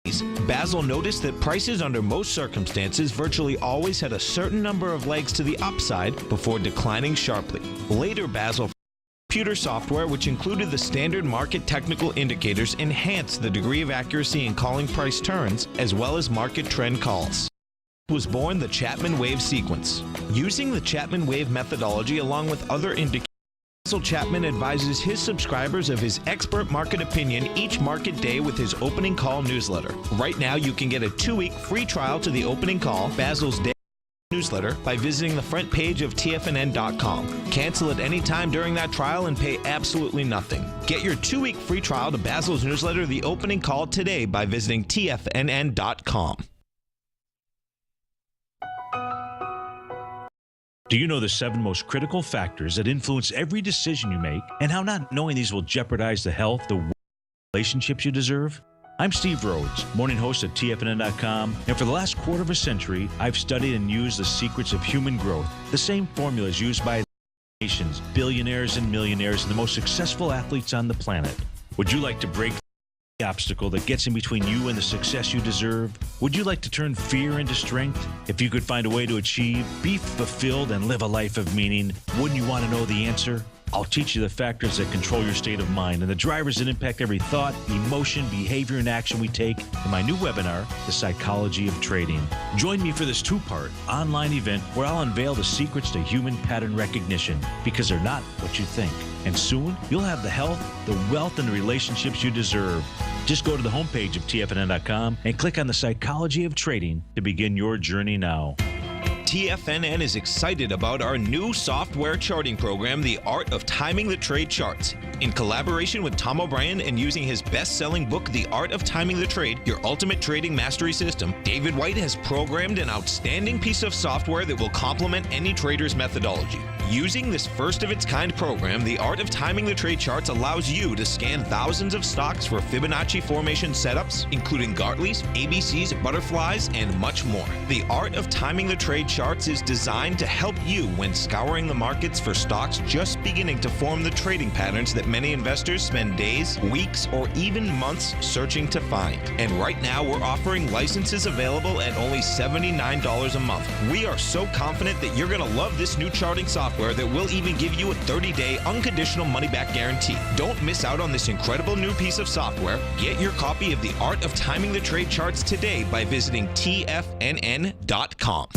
90s, Basil noticed that prices under most circumstances virtually always had a certain number of legs to the upside before declining sharply. Later, Basil computer software, which included the standard market technical indicators, enhanced the degree of accuracy in calling price turns as well as market trend calls. Was born the Chapman Wave sequence. Using the Chapman Wave methodology along with other indicators, Basil Chapman advises his subscribers of his expert market opinion each market day with his opening call newsletter. Right now, you can get a 2-week free trial to the opening call, Basil's day newsletter, by visiting the front page of TFNN.com. Cancel at any time during that trial and pay absolutely nothing. Get your 2-week free trial to Basil's newsletter, The Opening Call, today by visiting TFNN.com. Do you know the 7 most critical factors that influence every decision you make, and how not knowing these will jeopardize the health, the relationships you deserve? I'm Steve Rhodes, morning host at TFNN.com, and for the last quarter of a century, I've studied and used the secrets of human growth, the same formulas used by nations, billionaires and millionaires, and the most successful athletes on the planet. Would you like to break the obstacle that gets in between you and the success you deserve? Would you like to turn fear into strength? If you could find a way to achieve, be fulfilled, and live a life of meaning, wouldn't you want to know the answer? I'll teach you the factors that control your state of mind and the drivers that impact every thought, emotion, behavior, and action we take in my new webinar, The Psychology of Trading. Join me for this 2-part online event where I'll unveil the secrets to human pattern recognition, because they're not what you think. And soon, you'll have the health, the wealth, and the relationships you deserve. Just go to the homepage of TFNN.com and click on The Psychology of Trading to begin your journey now. TFNN is excited about our new software charting program, The Art of Timing the Trade Charts. In collaboration with Tom O'Brien and using his best-selling book, The Art of Timing the Trade, Your Ultimate Trading Mastery System, David White has programmed an outstanding piece of software that will complement any trader's methodology. Using this first-of-its-kind program, The Art of Timing the Trade Charts allows you to scan thousands of stocks for Fibonacci formation setups, including Gartley's, ABC's, butterflies, and much more. The Art of Timing the Trade Charts is designed to help you when scouring the markets for stocks just beginning to form the trading patterns that many investors spend days, weeks, or even months searching to find. And right now, we're offering licenses available at only $79 a month. We are so confident that you're going to love this new charting software that will even give you a 30-day unconditional money-back guarantee. Don't miss out on this incredible new piece of software. Get your copy of The Art of Timing the Trade Charts today by visiting TFNN.com.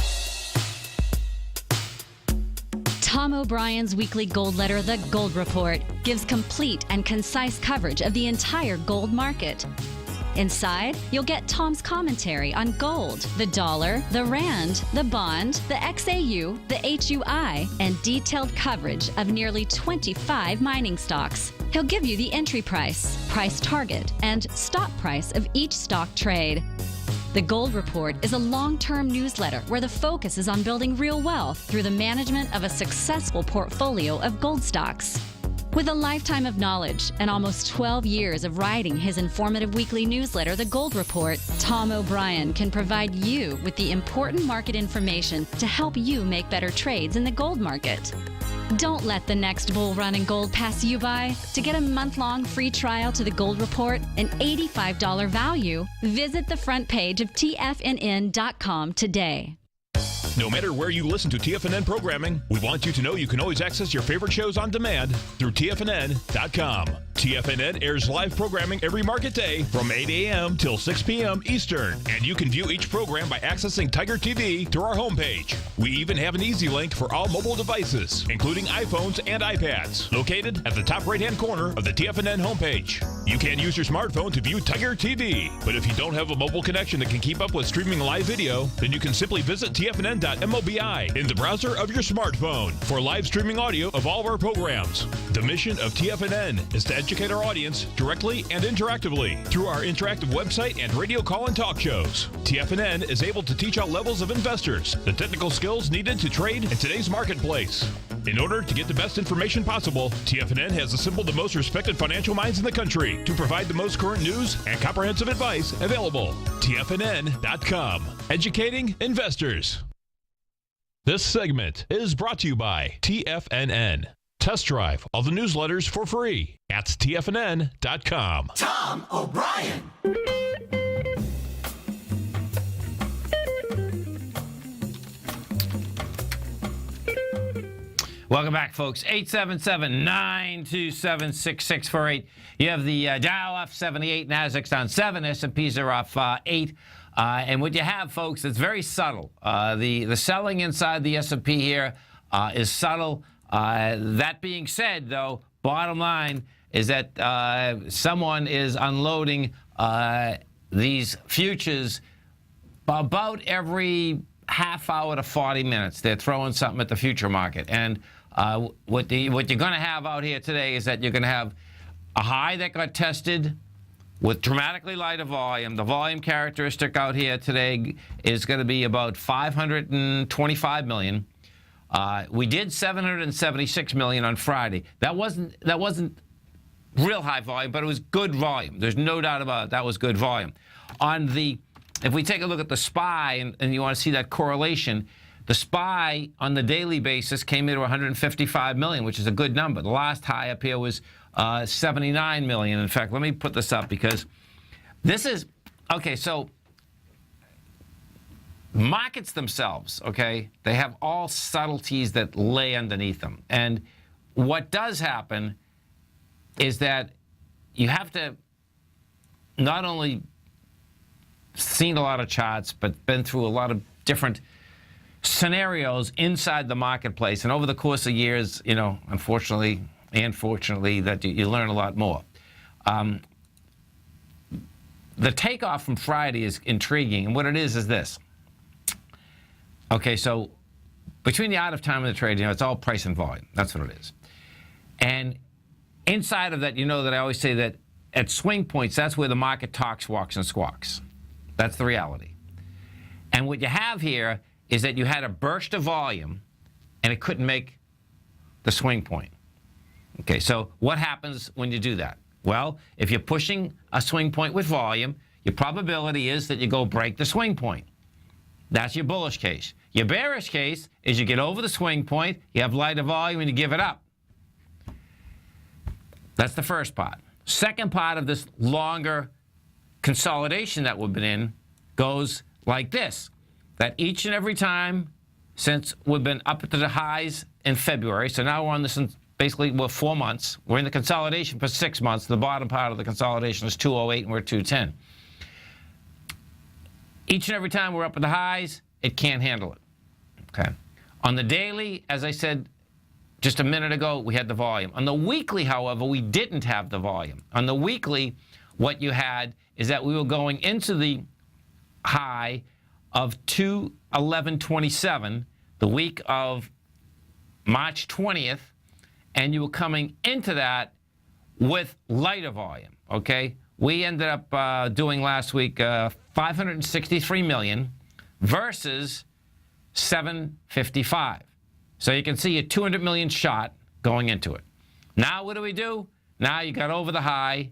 Tom O'Brien's weekly gold letter, The Gold Report, gives complete and concise coverage of the entire gold market. Inside, you'll get Tom's commentary on gold, the dollar, the rand, the bond, the XAU, the HUI, and detailed coverage of nearly 25 mining stocks. He'll give you the entry price, price target, and stop price of each stock trade. The Gold Report is a long-term newsletter where the focus is on building real wealth through the management of a successful portfolio of gold stocks. With a lifetime of knowledge and almost 12 years of writing his informative weekly newsletter, The Gold Report, Tom O'Brien can provide you with the important market information to help you make better trades in the gold market. Don't let the next bull run in gold pass you by. To get a month-long free trial to The Gold Report, an $85 value, visit the front page of TFNN.com today. No matter where you listen to TFNN programming, we want you to know you can always access your favorite shows on demand through TFNN.com. TFNN airs live programming every market day from 8 a.m. till 6 p.m. Eastern, and you can view each program by accessing Tiger TV through our homepage. We even have an easy link for all mobile devices, including iPhones and iPads, located at the top right-hand corner of the TFNN homepage. You can use your smartphone to view Tiger TV, but if you don't have a mobile connection that can keep up with streaming live video, then you can simply visit TFNN.mobi in the browser of your smartphone for live streaming audio of all of our programs. The mission of TFNN is to educate our audience directly and interactively through our interactive website and radio call and talk shows. TFNN is able to teach all levels of investors the technical skills needed to trade in today's marketplace. In order to get the best information possible, TFNN has assembled the most respected financial minds in the country to provide the most current news and comprehensive advice available. TFNN.com. Educating investors. This segment is brought to you by TFNN. Test drive all the newsletters for free at TFNN.com. Tom O'Brien. Welcome back, folks. 877-927-6648. You have the Dow off 78, Nasdaq's down 7, S&Ps are off 8. And what you have, folks, it's very subtle. The selling inside the S&P here is subtle. That being said, though, bottom line is that someone is unloading these futures about every half hour to 40 minutes. They're throwing something at the future market. And what you're going to have out here today is that you're going to have a high that got tested with dramatically lighter volume. The volume characteristic out here today is going to be about 525 million. We did 776 million on Friday. That wasn't real high volume, but it was good volume. There's no doubt about it. That was good volume. If we take a look at the SPY and you want to see that correlation, the SPY on the daily basis came into 155 million, which is a good number. The last high up here was 79 million. In fact, let me put this up because this is, okay, so markets themselves, okay, they have all subtleties that lay underneath them. And what does happen is that you have to not only seen a lot of charts, but been through a lot of different scenarios inside the marketplace. And over the course of years, you know, unfortunately and fortunately, that you learn a lot more. The takeoff from Friday is intriguing. And what it is this. Okay, so between the out of time and the trade, you know, it's all price and volume. That's what it is. And inside of that, you know that I always say that at swing points, that's where the market talks, walks, and squawks. That's the reality. And what you have here is that you had a burst of volume, and it couldn't make the swing point. Okay, so what happens when you do that? Well, if you're pushing a swing point with volume, your probability is that you go break the swing point. That's your bullish case. Your bearish case is you get over the swing point, you have lighter volume, and you give it up. That's the first part. Second part of this longer consolidation that we've been in goes like this, that each and every time since we've been up to the highs in February, so now we're on this in basically, well, 4 months. We're in the consolidation for 6 months. The bottom part of the consolidation is 208 and we're 210. Each and every time we're up at the highs, it can't handle it. Okay. On the daily, as I said just a minute ago, we had the volume. On the weekly, however, we didn't have the volume. On the weekly, what you had is that we were going into the high of 211.27 the week of March 20th, and you were coming into that with lighter volume, okay? We ended up doing last week 563 million versus 755. So you can see a 200 million shot going into it. Now what do? Now you got over the high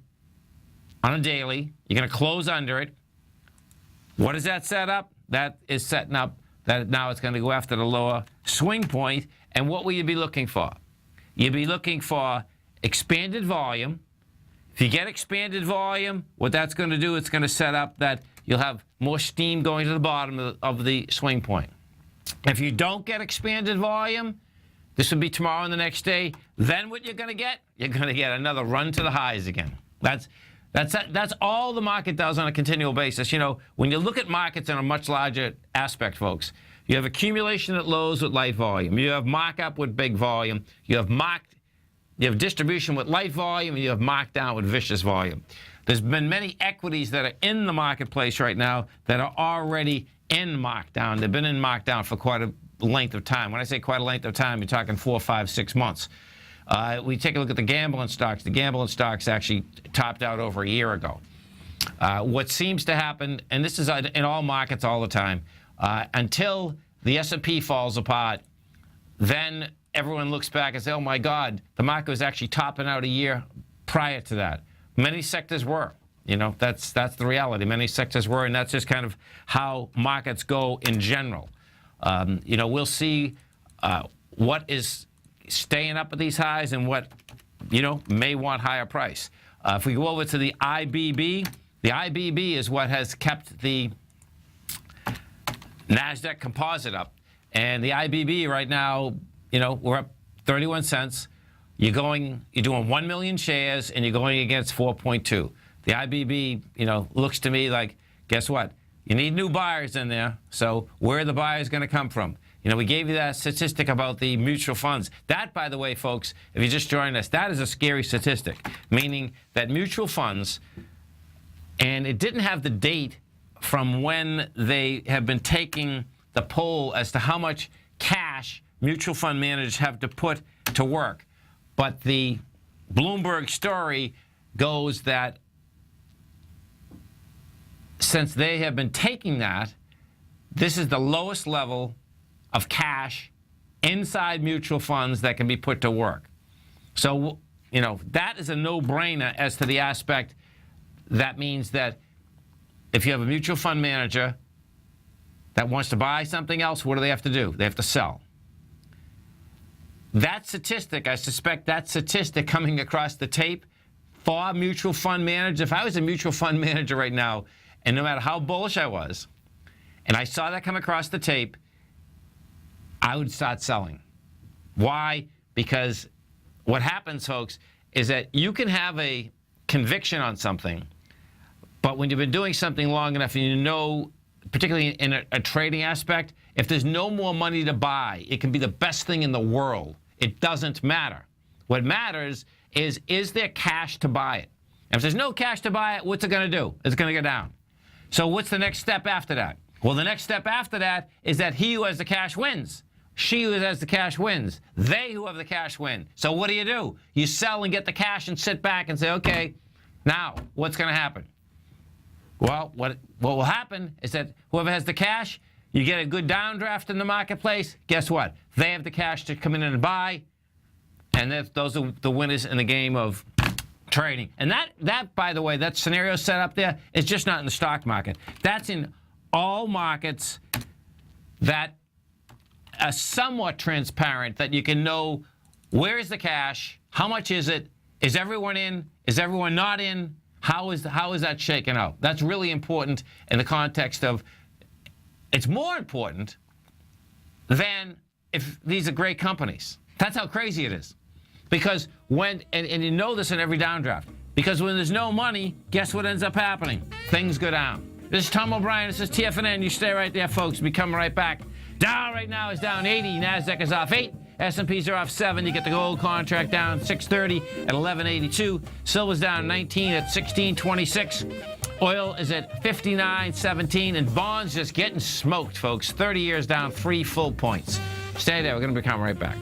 on a daily. You're going to close under it. What does that set up? That is setting up that now it's going to go after the lower swing point. And what will you be looking for? You'll be looking for expanded volume. If you get expanded volume, what that's going to do, it's going to set up that you'll have more steam going to the bottom of the swing point. If you don't get expanded volume, this will be tomorrow and the next day, then what you're going to get? You're going to get another run to the highs again. That's all the market does on a continual basis. You know, when you look at markets in a much larger aspect, folks, you have accumulation at lows with light volume. You have markup with big volume. You have distribution with light volume, and you have markdown with vicious volume. There's been many equities that are in the marketplace right now that are already in markdown. They've been in markdown for quite a length of time. When I say quite a length of time, you're talking 4, 5, 6 months. We take a look at the gambling stocks. The gambling stocks actually topped out over a year ago. What seems to happen, and this is in all markets all the time, until the S&P falls apart, then everyone looks back and says, oh my God, the market was actually topping out a year prior to that. Many sectors were. That's the reality. Many sectors were, and that's just kind of how markets go in general. We'll see what is staying up at these highs and what, may want higher price. If we go over to the IBB is what has kept the NASDAQ composite up. And the IBB right now, we're up 31 cents. You're doing 1 million shares, and you're going against 4.2. The IBB, looks to me like, guess what? You need new buyers in there. So where are the buyers going to come from? We gave you that statistic about the mutual funds. That, by the way, folks, if you just joined us, that is a scary statistic, meaning that mutual funds, and it didn't have the date from when they have been taking the poll as to how much cash mutual fund managers have to put to work. But the Bloomberg story goes that since they have been taking that, this is the lowest level of cash inside mutual funds that can be put to work. So, that is a no-brainer as to the aspect. That means that if you have a mutual fund manager that wants to buy something else, what do they have to do? They have to sell. That statistic, I suspect that statistic coming across the tape for mutual fund managers, if I was a mutual fund manager right now, and no matter how bullish I was, and I saw that come across the tape, I would start selling. Why? Because what happens, folks, is that you can have a conviction on something, but when you've been doing something long enough and particularly in a trading aspect, if there's no more money to buy, it can be the best thing in the world. It doesn't matter. What matters is there cash to buy it? And if there's no cash to buy it, what's it going to do? It's going to go down. So what's the next step after that? Well, the next step after that is that he who has the cash wins. She who has the cash wins. They who have the cash win. So what do? You sell and get the cash and sit back and say, okay, now what's going to happen? Well, what will happen is that whoever has the cash, you get a good downdraft in the marketplace. Guess what? They have the cash to come in and buy, and those are the winners in the game of trading. And that, by the way, that scenario set up there is just not in the stock market. That's in all markets that are somewhat transparent, that you can know where is the cash, how much is it, is everyone in, is everyone not in, how is that shaken out? That's really important in the context of, it's more important than if these are great companies. That's how crazy it is. Because and you know this in every downdraft, because when there's no money, guess what ends up happening? Things go down. This is Tom O'Brien. This is TFNN. You stay right there, folks. We'll be coming right back. Dow right now is down 80. NASDAQ is off 8. S&Ps are off 7. You get the gold contract down 630 at 1182. Silver's down 19 at 1626. Oil is at 59.17. And bonds just getting smoked, folks. 30 years down 3 full points. Stay there. We're going to be coming right back.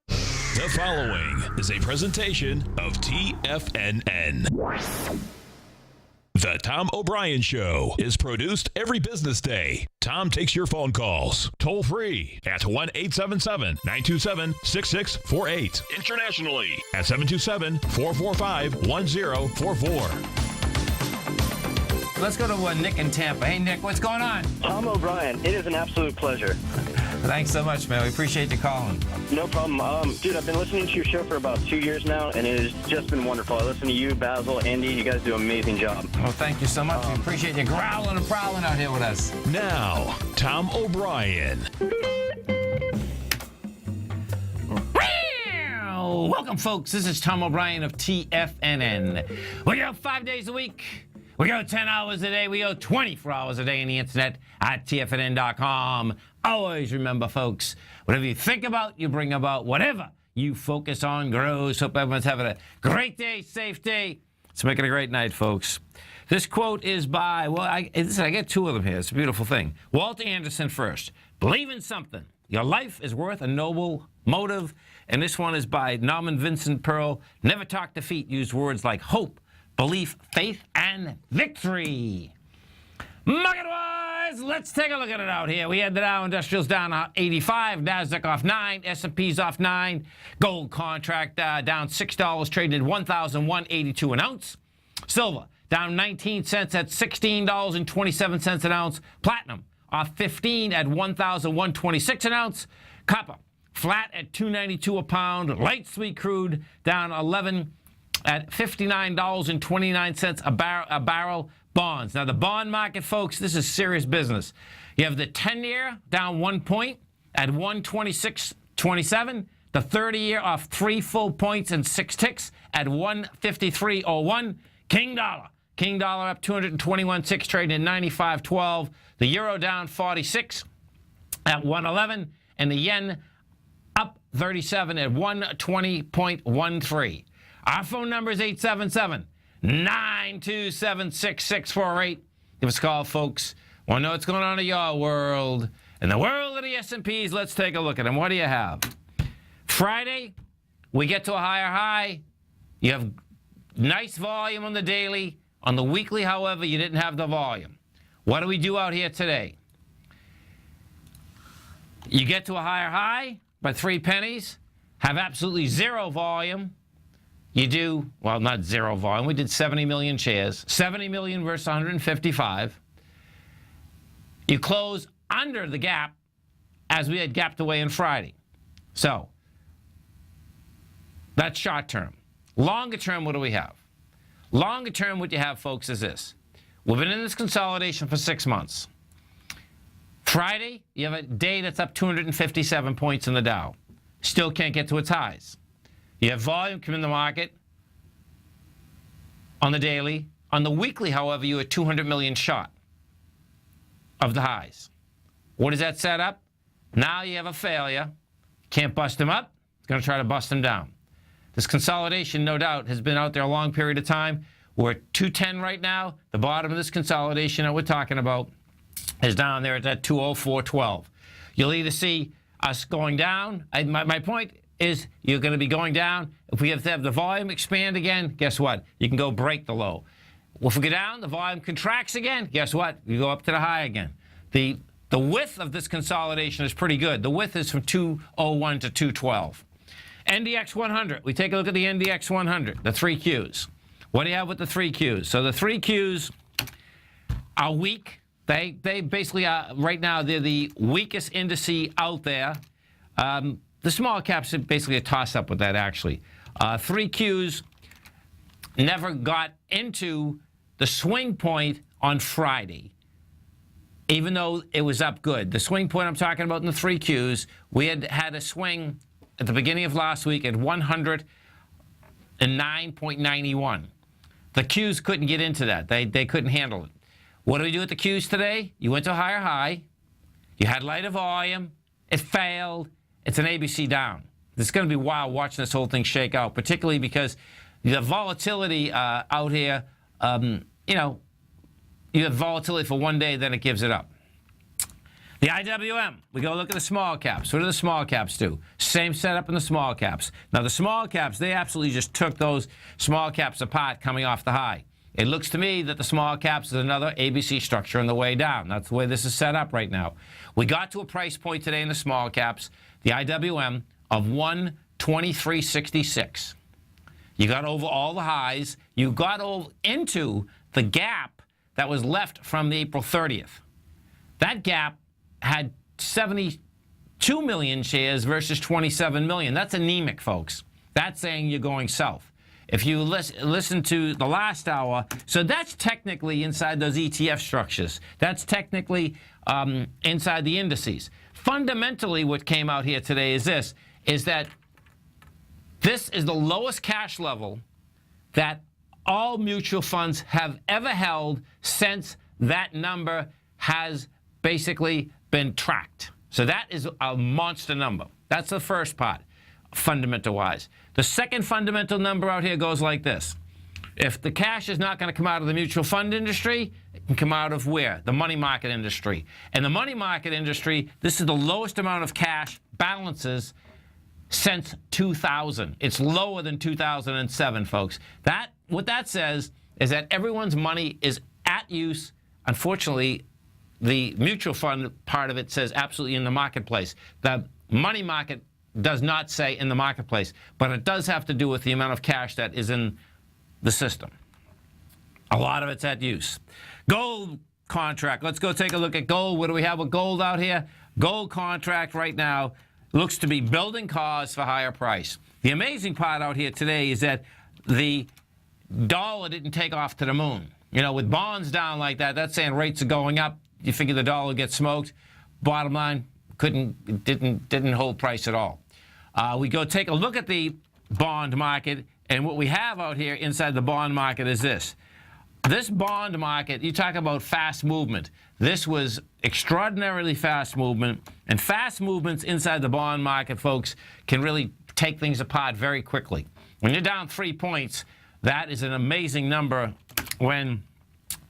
The following is a presentation of TFNN. The Tom O'Brien Show is produced every business day. Tom takes your phone calls toll free at 1-877-927-6648. Internationally at 727-445-1044. Let's go to Nick in Tampa. Hey, Nick, what's going on? Tom O'Brien, it is an absolute pleasure. Thanks so much, man. We appreciate you calling. No problem. Dude, I've been listening to your show for about 2 years now, and it has just been wonderful. I listen to you, Basil, Andy. You guys do an amazing job. Well, thank you so much. We appreciate you growling and prowling out here with us. Now, Tom O'Brien. Welcome, folks. This is Tom O'Brien of TFNN. We go 5 days a week. We go 10 hours a day. We go 24 hours a day on the internet at TFNN.com. Always remember, folks, whatever you think about, you bring about. Whatever you focus on grows. Hope everyone's having a great day, safe day. Let's make it a great night, folks. This quote is by, I get 2 of them here. It's a beautiful thing. Walter Anderson first. Believe in something. Your life is worth a noble motive. And this one is by Norman Vincent Peale. Never talk defeat. Use words like hope, belief, faith, and victory. Market-wise, let's take a look at it out here. We had the Dow Industrials down 85, NASDAQ off 9, S&P's off 9. Gold contract down $6, trading at $1,182 an ounce. Silver down 19 cents at $16.27 an ounce. Platinum off 15 at $1,126 an ounce. Copper flat at $2.92 a pound. Light sweet crude down 11 at $59.29 a barrel. Bonds. Now, the bond market, folks, this is serious business. You have the 10-year down 1 point at 126.27. The 30-year off 3 full points and 6 ticks at 153.01. King dollar. King dollar up 221.6, trading at 95.12. The euro down 46 at 111. And the yen up 37 at 120.13. Our phone number is 877-927-6648. Give us a call, folks. Want to know what's going on in your world. In the world of the S&Ps, let's take a look at them. What do you have? Friday, we get to a higher high. You have nice volume on the daily. On the weekly, however, you didn't have the volume. What do we do out here today? You get to a higher high by 3 pennies, have absolutely zero volume. You do, well, not zero volume. We did 70 million shares. 70 million versus 155. You close under the gap as we had gapped away on Friday. So, that's short term. Longer term, what do we have? Longer term, what you have, folks, is this. We've been in this consolidation for 6 months. Friday, you have a day that's up 257 points in the Dow. Still can't get to its highs. You have volume come in the market on the daily. On the weekly, however, you are 200 million short of the highs. What does that set up? Now you have a failure. Can't bust them up. It's going to try to bust them down. This consolidation, no doubt, has been out there a long period of time. We're at 210 right now. The bottom of this consolidation that we're talking about is down there at that 204.12. You'll either see us going down. My point is you're going to be going down. If we have to have the volume expand again, guess what? You can go break the low. If we go down, the volume contracts again, guess what? You go up to the high again. The width of this consolidation is pretty good. The width is from 201 to 212. NDX 100. We take a look at the NDX 100, the 3 Qs. What do you have with the 3 Qs? So the 3 Qs are weak. They basically are, right now, they're the weakest indice out there. The small caps are basically a toss-up with that, actually. 3 Qs never got into the swing point on Friday, even though it was up good. The swing point I'm talking about in the 3 Qs, we had a swing at the beginning of last week at 109.91. The Qs couldn't get into that. They couldn't handle it. What do we do with the Qs today? You went to a higher high. You had lighter volume. It failed. It's an ABC down. It's going to be wild watching this whole thing shake out, particularly because the volatility out here, you have volatility for one day, then it gives it up. The IWM, we go look at the small caps. What do the small caps do? Same setup in the small caps. Now, the small caps, they absolutely just took those small caps apart coming off the high. It looks to me that the small caps is another ABC structure on the way down. That's the way this is set up right now. We got to a price point today in the small caps, the IWM, of 123.66. You got over all the highs. You got over into the gap that was left from the April 30th. That gap had 72 million shares versus 27 million. That's anemic, folks. That's saying you're going south. If you listen to the last hour, so that's technically inside those ETF structures. That's technically inside the indices. Fundamentally, what came out here today is this, is that this is the lowest cash level that all mutual funds have ever held since that number has basically been tracked. So that is a monster number. That's the first part, fundamental-wise. The second fundamental number out here goes like this. If the cash is not going to come out of the mutual fund industry, it can come out of where? The money market industry. And the money market industry, this is the lowest amount of cash balances since 2000. It's lower than 2007, folks. What that says is that everyone's money is at use. Unfortunately, the mutual fund part of it says absolutely in the marketplace. The money market does not say in the marketplace, but it does have to do with the amount of cash that is in the system. A lot of it's at use. Gold contract. Let's go take a look at gold. What do we have with gold out here? Gold contract right now looks to be building cause for higher price. The amazing part out here today is that the dollar didn't take off to the moon. You know, with bonds down like that, that's saying rates are going up. You figure the dollar gets smoked. Bottom line, didn't hold price at all. We go take a look at the bond market, and what we have out here inside the bond market is this. This bond market, you talk about fast movement. This was extraordinarily fast movement, and fast movements inside the bond market, folks, can really take things apart very quickly. When you're down 3 points, that is an amazing number. When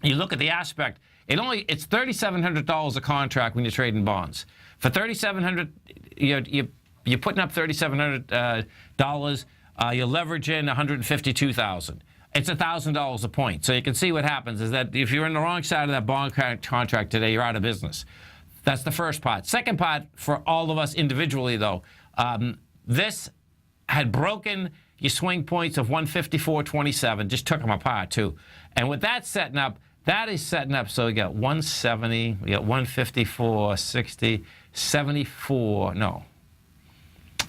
you look at the aspect, it's $3,700 a contract when you're trading bonds. For $3,700, you're putting up $3,700. You're leveraging $152,000. It's $1,000 a point. So you can see what happens is that if you're in the wrong side of that bond contract today, you're out of business. That's the first part. Second part, for all of us individually, though, this had broken your swing points of 154.27, just took them apart, too. And with that setting up, that is setting up, so we got 170, we got 154, 60, 74, no,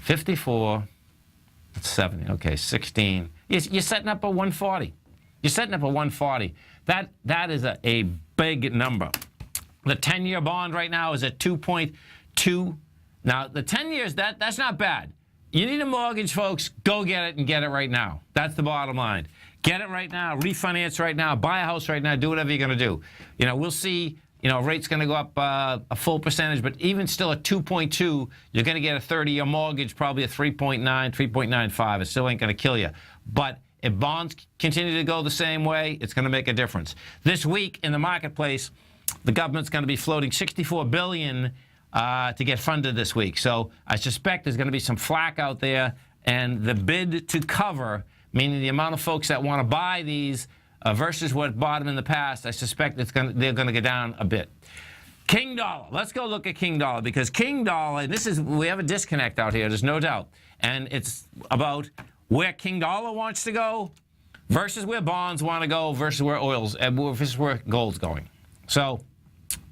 54, 70, okay, 16. You're setting up a 140. You're setting up a 140. That is a big number. The 10-year bond right now is at 2.2. Now, the 10 years, that's not bad. You need a mortgage, folks, go get it and get it right now. That's the bottom line. Get it right now, refinance right now, buy a house right now, do whatever you're going to do. You know, we'll see, you know, rate's going to go up a full percentage, but even still at 2.2, you're going to get a 30-year mortgage, probably a 3.9, 3.95. It still ain't going to kill you. But if bonds continue to go the same way, it's going to make a difference. This week in the marketplace, the government's going to be floating $64 billion to get funded this week. So I suspect there's going to be some flack out there, and the bid to cover, meaning the amount of folks that want to buy these versus what bought them in the past, I suspect they're going to go down a bit. King dollar. Let's go look at King dollar, because King dollar, we have a disconnect out here, there's no doubt. And it's about where King dollar wants to go versus where bonds want to go versus where versus where gold's going. So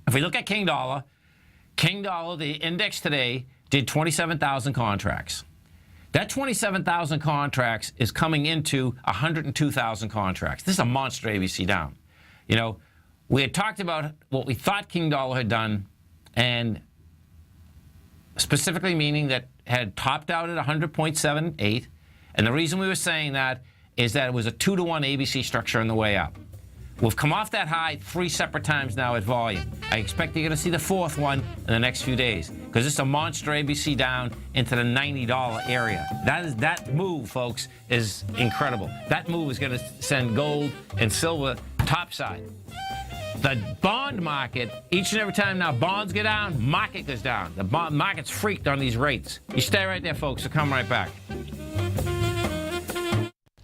if we look at King dollar, the index today did 27,000 contracts. That 27,000 contracts is coming into 102,000 contracts. This is a monster ABC down. You know, we had talked about what we thought King dollar had done, and specifically meaning that had topped out at 100.78. And the reason we were saying that is that it was a 2-to-1 ABC structure on the way up. We've come off that high 3 separate times now at volume. I expect you're going to see the fourth one in the next few days, because it's a monster ABC down into the $90 area. That move, folks, is incredible. That move is going to send gold and silver topside. The bond market, each and every time now bonds go down, market goes down. The bond market's freaked on these rates. You stay right there, folks. We'll come right back.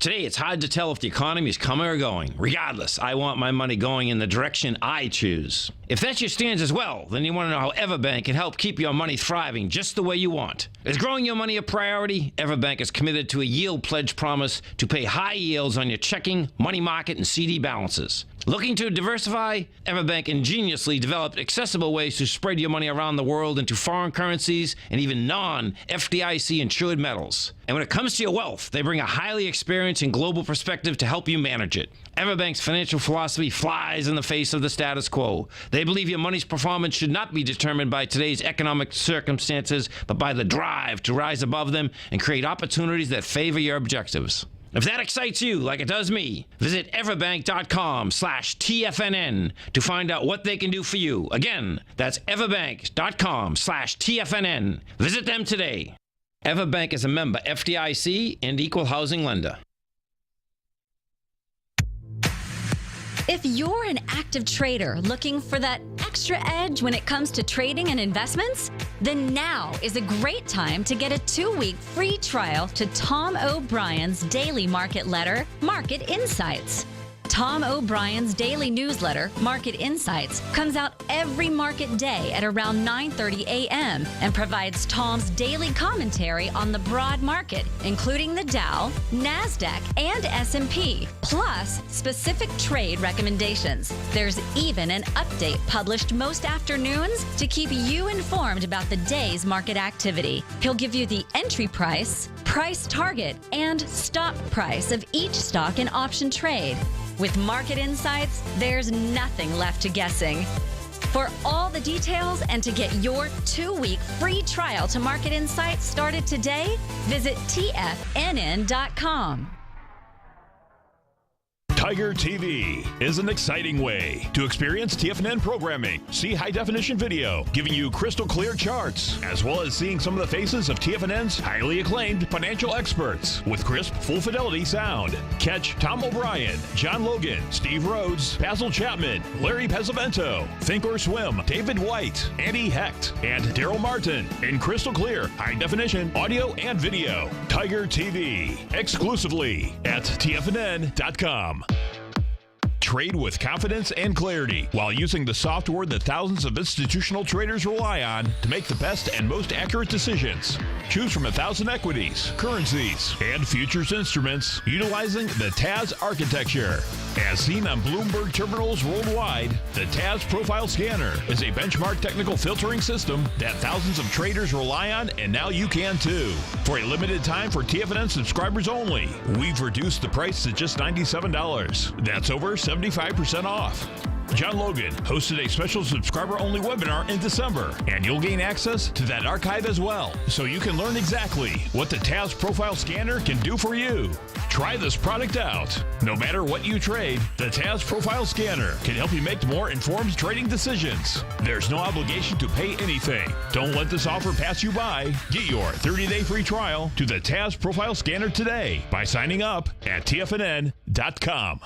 Today, it's hard to tell if the economy is coming or going. Regardless, I want my money going in the direction I choose. If that's your stance as well, then you want to know how Everbank can help keep your money thriving just the way you want. Is growing your money a priority? Everbank is committed to a yield pledge promise to pay high yields on your checking, money market, and CD balances. Looking to diversify? Everbank ingeniously developed accessible ways to spread your money around the world into foreign currencies and even non-FDIC insured metals. And when it comes to your wealth, they bring a highly experienced and global perspective to help you manage it. Everbank's financial philosophy flies in the face of the status quo. They believe your money's performance should not be determined by today's economic circumstances, but by the drive to rise above them and create opportunities that favor your objectives. If that excites you like it does me, visit everbank.com/TFNN to find out what they can do for you. Again, that's everbank.com/TFNN. Visit them today. Everbank is a member FDIC and equal housing lender. If you're an active trader looking for that extra edge when it comes to trading and investments, then now is a great time to get a 2-week free trial to Tom O'Brien's daily market letter, Market Insights. Tom O'Brien's daily newsletter, Market Insights, comes out every market day at around 9:30 a.m. and provides Tom's daily commentary on the broad market, including the Dow, NASDAQ, and S&P, plus specific trade recommendations. There's even an update published most afternoons to keep you informed about the day's market activity. He'll give you the entry price, price target, and stop price of each stock in option trade. With Market Insights, there's nothing left to guessing. For all the details and to get your 2-week free trial to Market Insights started today, visit TFNN.com. Tiger TV is an exciting way to experience TFNN programming. See high-definition video, giving you crystal clear charts, as well as seeing some of the faces of TFNN's highly acclaimed financial experts with crisp, full-fidelity sound. Catch Tom O'Brien, John Logan, Steve Rhodes, Basil Chapman, Larry Pesavento, Think or Swim, David White, Andy Hecht, and Daryl Martin in crystal clear, high-definition audio and video. Tiger TV, exclusively at TFNN.com. Trade with confidence and clarity while using the software that thousands of institutional traders rely on to make the best and most accurate decisions. Choose from 1,000 equities, currencies, and futures instruments utilizing the TAS architecture. As seen on Bloomberg terminals worldwide, the TAS Profile Scanner is a benchmark technical filtering system that thousands of traders rely on, and now you can too. For a limited time for TFNN subscribers only, we've reduced the price to just $97. That's over 75% off. John Logan hosted a special subscriber-only webinar in December, and you'll gain access to that archive as well, so you can learn exactly what the TAS Profile Scanner can do for you. Try this product out. No matter what you trade, the TAS Profile Scanner can help you make more informed trading decisions. There's no obligation to pay anything. Don't let this offer pass you by. Get your 30-day free trial to the TAS Profile Scanner today by signing up at TFNN.com.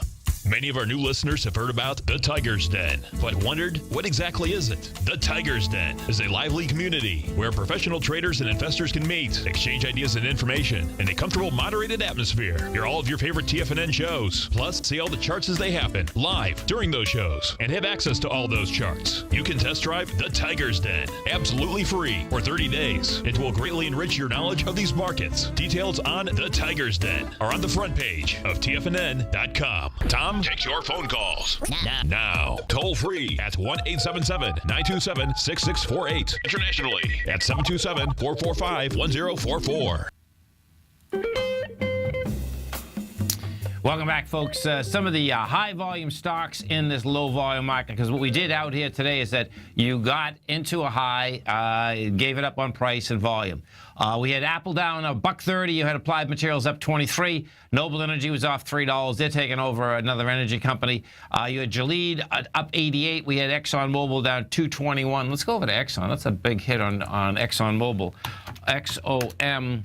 Many of our new listeners have heard about the Tiger's Den, but wondered, what exactly is it? The Tiger's Den is a lively community where professional traders and investors can meet, exchange ideas and information in a comfortable, moderated atmosphere. Hear all of your favorite TFNN shows, plus see all the charts as they happen live during those shows, and have access to all those charts. You can test drive the Tiger's Den absolutely free for 30 days. It will greatly enrich your knowledge of these markets. Details on the Tiger's Den are on the front page of TFNN.com. Tom takes your phone calls now. Toll free at 1-877-927-6648. Internationally at 727-445-1044. Welcome back, folks. Some of the high-volume stocks in this low-volume market, because what we did out here today is that you got into a high, gave it up on price and volume. We had Apple down $1.30. You had Applied Materials up 23. Noble Energy was off $3. They're taking over another energy company. You had Gilead up 88. We had ExxonMobil down 221. Let's go over to Exxon. That's a big hit on ExxonMobil. XOM.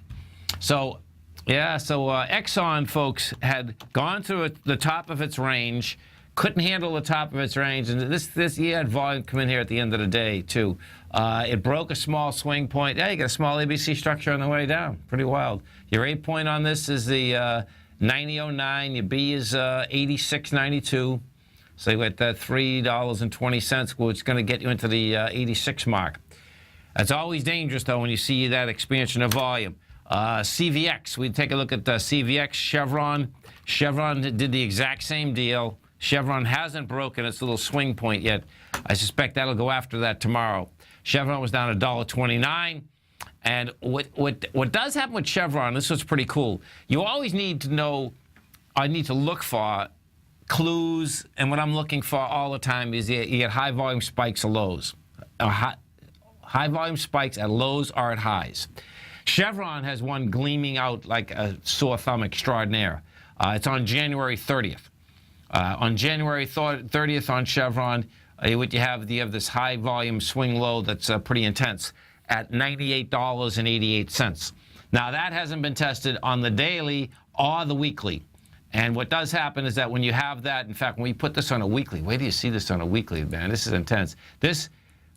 So Exxon, folks, had gone to the top of its range, couldn't handle the top of its range, and this you had volume come in here at the end of the day, too. It broke a small swing point. Yeah, you got a small ABC structure on the way down. Pretty wild. Your A point on this is the 90.09. Your B is 86.92. So you got that $3.20, which is going to get you into the 86 mark. That's always dangerous, though, when you see that expansion of volume. CVX, we take a look at the CVX. Chevron did the exact same deal. Chevron hasn't broken its little swing point yet. I suspect that'll go after that tomorrow. Chevron was down $1.29. And what does happen with Chevron, this was pretty cool. You always need to know, I need to look for clues, and what I'm looking for all the time is you get high volume spikes or lows. High volume spikes at lows or at highs. Chevron has one gleaming out like a sore thumb extraordinaire. It's on January 30th. On January 30th on Chevron, you have this high volume swing low that's pretty intense at $98.88. Now that hasn't been tested on the daily or the weekly. And what does happen is that when you have that, in fact, when we put this on a weekly, where do you see this on a weekly, man? This is intense.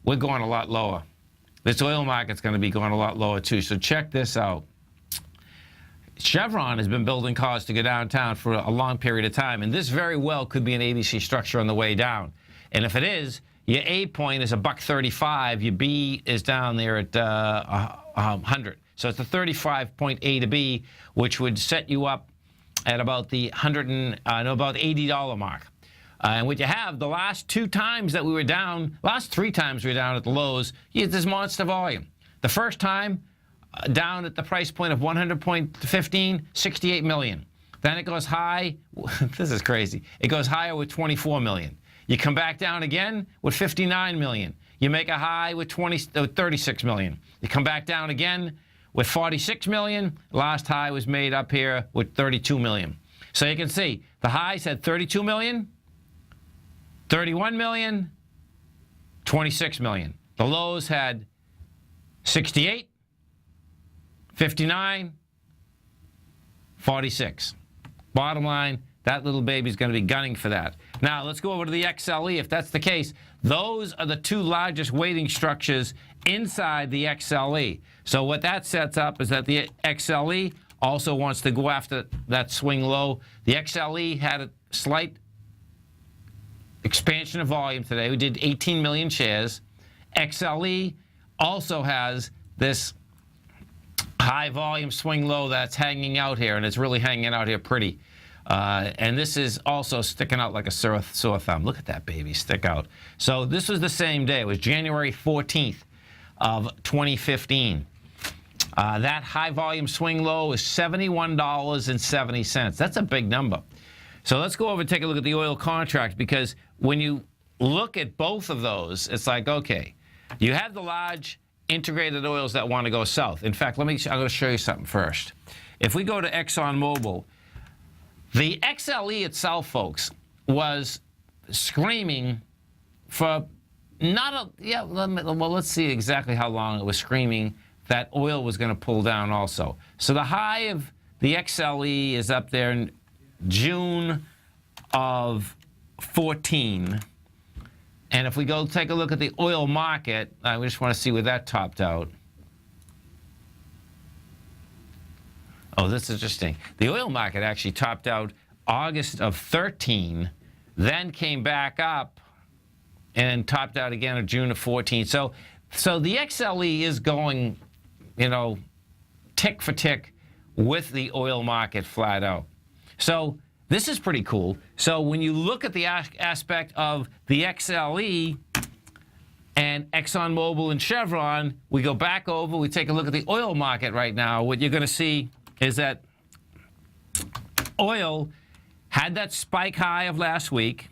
We're going a lot lower. This oil market's going to be going a lot lower, too. So check this out. Chevron has been building cars to go downtown for a long period of time, and this very well could be an ABC structure on the way down. And if it is, your A point is $1.35. Your B is down there at 100. So it's a 35 point A to B, which would set you up at about the about $80 mark. And what you have, the last 2 times that we were down, last 3 times we were down at the lows, you get this monster volume. The first time, down at the price point of 100.15, 68 million. Then it goes high. This is crazy. It goes higher with 24 million. You come back down again with 59 million. You make a high with 36 million. You come back down again with 46 million. Last high was made up here with 32 million. So you can see the highs had 32 million, 31 million, 26 million. The lows had 68, 59, 46. Bottom line, that little baby's going to be gunning for that. Now, let's go over to the XLE. If that's the case, those are the 2 largest weighting structures inside the XLE. So what that sets up is that the XLE also wants to go after that swing low. The XLE had a slight expansion of volume today. We did 18 million shares. XLE also has this high volume swing low that's hanging out here, and it's really hanging out here pretty. And this is also sticking out like a sore thumb. Look at that baby stick out. So this was the same day. It was January 14th of 2015. That high volume swing low is $71.70. That's a big number. So let's go over and take a look at the oil contract, because when you look at both of those, it's like, okay, you have the large integrated oils that want to go south. In fact, I'm going to show you something first. If we go to ExxonMobil, the XLE itself, folks, was screaming for well, let's see exactly how long it was screaming that oil was going to pull down also. So the high of the XLE is up there in June of 14. And if we go take a look at the oil market, we just want to see where that topped out. Oh, this is interesting. The oil market actually topped out August of 13, then came back up and topped out again in June of 14. So the XLE is going, tick for tick with the oil market flat out. So this is pretty cool. So when you look at the aspect of the XLE and ExxonMobil and Chevron, we go back over, we take a look at the oil market right now. What you're going to see is that oil had that spike high of last week.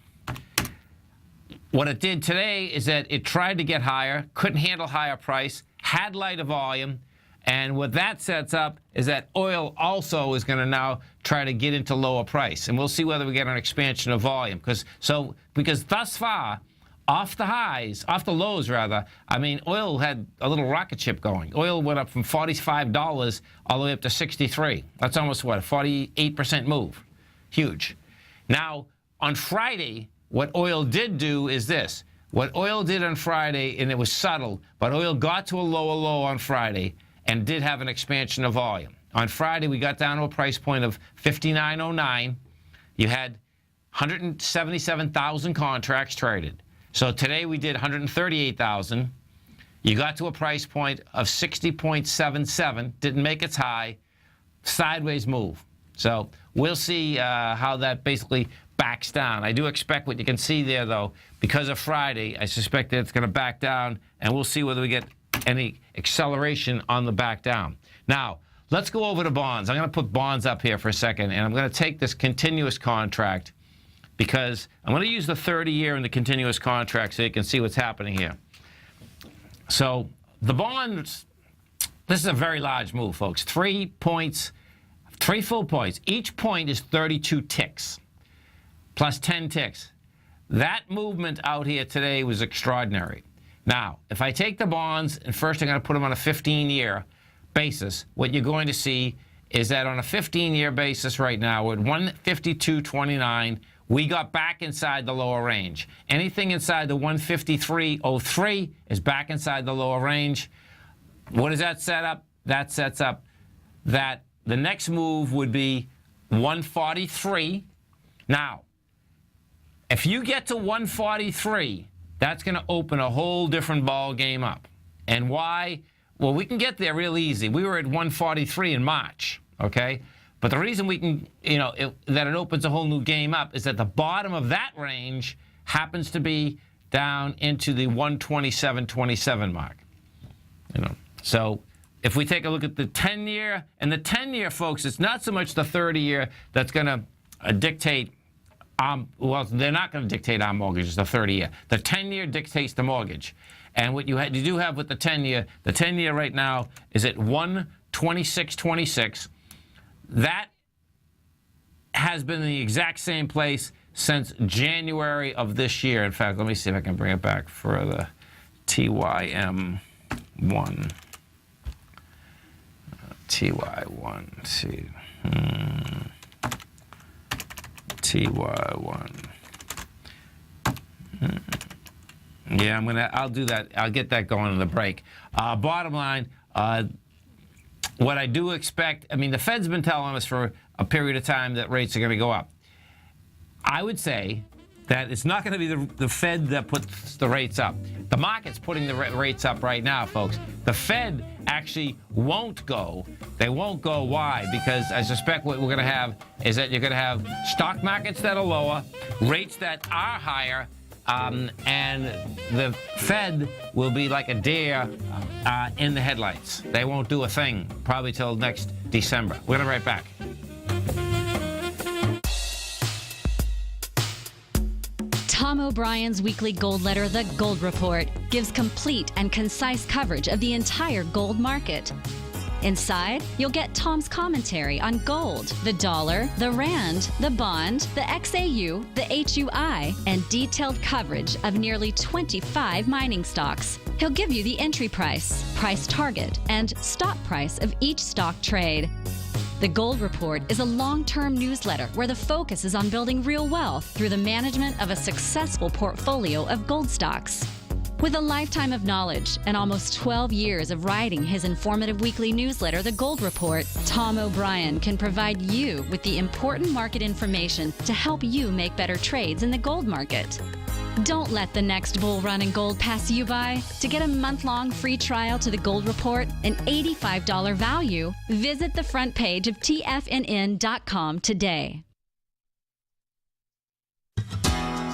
What it did today is that it tried to get higher, couldn't handle higher price, had lighter volume, and what that sets up is that oil also is going to now try to get into lower price. And we'll see whether we get an expansion of volume. Because thus far, off the lows rather, I mean, oil had a little rocket ship going. Oil went up from $45 all the way up to $63. That's almost, what, a 48% move. Huge. Now, on Friday, what oil did do is this. What oil did on Friday, and it was subtle, but oil got to a lower low on Friday and did have an expansion of volume. On Friday, we got down to a price point of $59.09. You had 177,000 contracts traded. So today we did 138,000. You got to a price point of 60.77, didn't make its high, sideways move. So we'll see how that basically backs down. I do expect what you can see there, though, because of Friday, I suspect that it's going to back down, and we'll see whether we get any acceleration on the back down. Now, let's go over to bonds. I'm going to put bonds up here for a second, and I'm going to take this continuous contract because I'm going to use the 30-year in the continuous contract so you can see what's happening here. So the bonds, this is a very large move, folks. 3 points, 3 full points. Each point is 32 ticks, plus 10 ticks. That movement out here today was extraordinary. Now, if I take the bonds, and first I'm going to put them on a 15-year basis, what you're going to see is that on a 15-year basis right now, we're at 152.29. We got back inside the lower range. Anything inside the 153.03 is back inside the lower range. What does that set up? That sets up that the next move would be 143. Now, if you get to 143, that's going to open a whole different ball game up. And why? Well, we can get there real easy. We were at 143 in March, okay? But the reason we can, that it opens a whole new game up is that the bottom of that range happens to be down into the 127.27 mark. So if we take a look at the 10-year, and the 10-year, folks, it's not so much the 30-year that's going to dictate. Well, they're not going to dictate our mortgage. It's the 30-year. The 10-year dictates the mortgage. And what you do have with the 10-year right now is at 126.26. That has been in the exact same place since January of this year. In fact, let me see if I can bring it back for the TYM1. TY1, TY1. Yeah, I'll do that. I'll get that going in the break. Bottom line, what I do expect, the Fed's been telling us for a period of time that rates are going to go up. I would say that it's not going to be the Fed that puts the rates up. The market's putting the rates up right now, folks. The Fed actually won't go. They won't go. Why? Because I suspect what we're going to have is that you're going to have stock markets that are lower, rates that are higher, and the Fed will be like a deer in the headlights. They won't do a thing probably till next December. We're going to be right back. Tom O'Brien's weekly gold letter, The Gold Report, gives complete and concise coverage of the entire gold market. Inside, you'll get Tom's commentary on gold, the dollar, the rand, the bond, the XAU, the HUI, and detailed coverage of nearly 25 mining stocks. He'll give you the entry price, price target, and stop price of each stock trade. The Gold Report is a long-term newsletter where the focus is on building real wealth through the management of a successful portfolio of gold stocks. With a lifetime of knowledge and almost 12 years of writing his informative weekly newsletter, The Gold Report, Tom O'Brien can provide you with the important market information to help you make better trades in the gold market. Don't let the next bull run in gold pass you by. To get a month-long free trial to The Gold Report, an $85 value, visit the front page of TFNN.com today.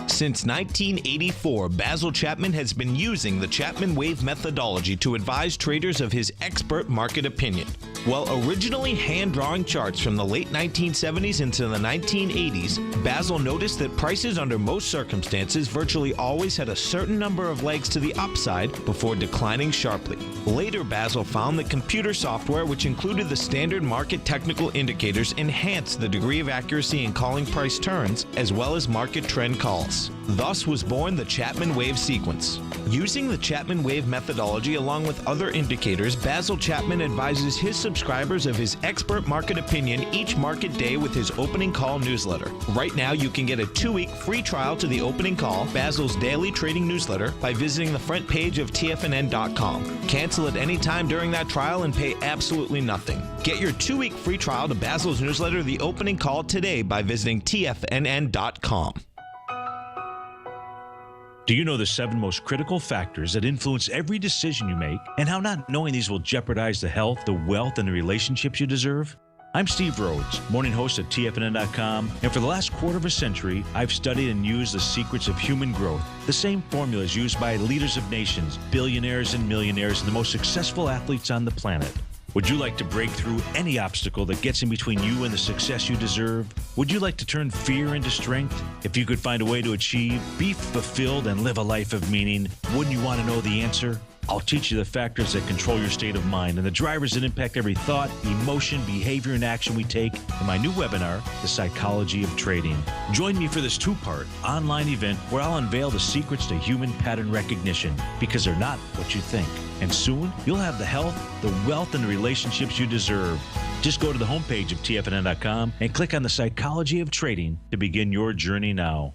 Since 1984, Basil Chapman has been using the Chapman Wave methodology to advise traders of his expert market opinion. While originally hand-drawing charts from the late 1970s into the 1980s, Basil noticed that prices under most circumstances virtually always had a certain number of legs to the upside before declining sharply. Later, Basil found that computer software, which included the standard market technical indicators, enhanced the degree of accuracy in calling price turns as well as market trend calls. Thus was born the Chapman Wave sequence. Using the Chapman Wave methodology along with other indicators, Basil Chapman advises his subscribers of his expert market opinion each market day with his opening call newsletter. Right now, you can get a 2-week free trial to the opening call, Basil's daily trading newsletter, by visiting the front page of TFNN.com. Cancel at any time during that trial and pay absolutely nothing. Get your 2-week free trial to Basil's newsletter, The Opening Call, today by visiting TFNN.com. Do you know the 7 most critical factors that influence every decision you make and how not knowing these will jeopardize the health, the wealth, and the relationships you deserve? I'm Steve Rhodes, morning host of TFNN.com, and for the last quarter of a century, I've studied and used the secrets of human growth, the same formulas used by leaders of nations, billionaires and millionaires, and the most successful athletes on the planet. Would you like to break through any obstacle that gets in between you and the success you deserve? Would you like to turn fear into strength? If you could find a way to achieve, be fulfilled, and live a life of meaning, wouldn't you want to know the answer? I'll teach you the factors that control your state of mind and the drivers that impact every thought, emotion, behavior, and action we take in my new webinar, The Psychology of Trading. Join me for this 2-part online event where I'll unveil the secrets to human pattern recognition, because they're not what you think. And soon, you'll have the health, the wealth, and the relationships you deserve. Just go to the homepage of TFNN.com and click on The Psychology of Trading to begin your journey now.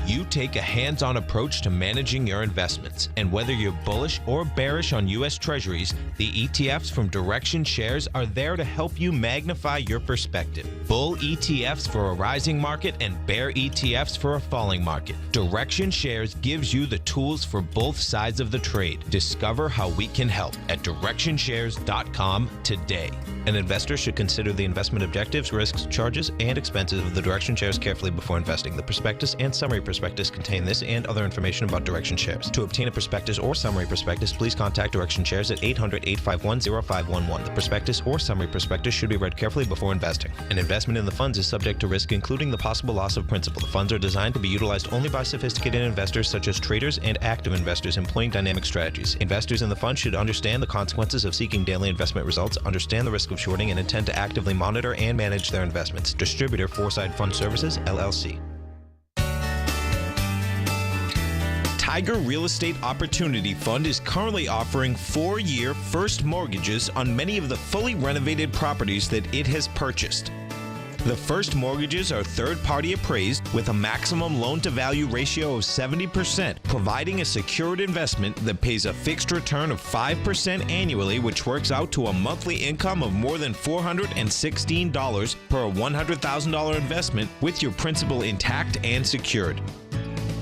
You take a hands-on approach to managing your investments. And whether you're bullish or bearish on U.S. Treasuries, the ETFs from Direction Shares are there to help you magnify your perspective. Bull ETFs for a rising market and bear ETFs for a falling market. Direction Shares gives you the tools for both sides of the trade. Discover how we can help at directionshares.com today. An investor should consider the investment objectives, risks, charges, and expenses of the Direction Shares carefully before investing. The prospectus and summary prospectus contain this and other information about Direction Shares. To obtain a prospectus or summary prospectus, please contact Direction Shares at 800-851-0511. The prospectus or summary prospectus should be read carefully before investing. An investment in the funds is subject to risk, including the possible loss of principal. The funds are designed to be utilized only by sophisticated investors such as traders and active investors employing dynamic strategies. Investors in the fund should understand the consequences of seeking daily investment results, understand the risk of shorting, and intend to actively monitor and manage their investments. Distributor Foreside Fund Services, LLC. Tiger Real Estate Opportunity Fund is currently offering 4-year first mortgages on many of the fully renovated properties that it has purchased. The first mortgages are third-party appraised with a maximum loan-to-value ratio of 70%, providing a secured investment that pays a fixed return of 5% annually, which works out to a monthly income of more than $416 per $100,000 investment with your principal intact and secured.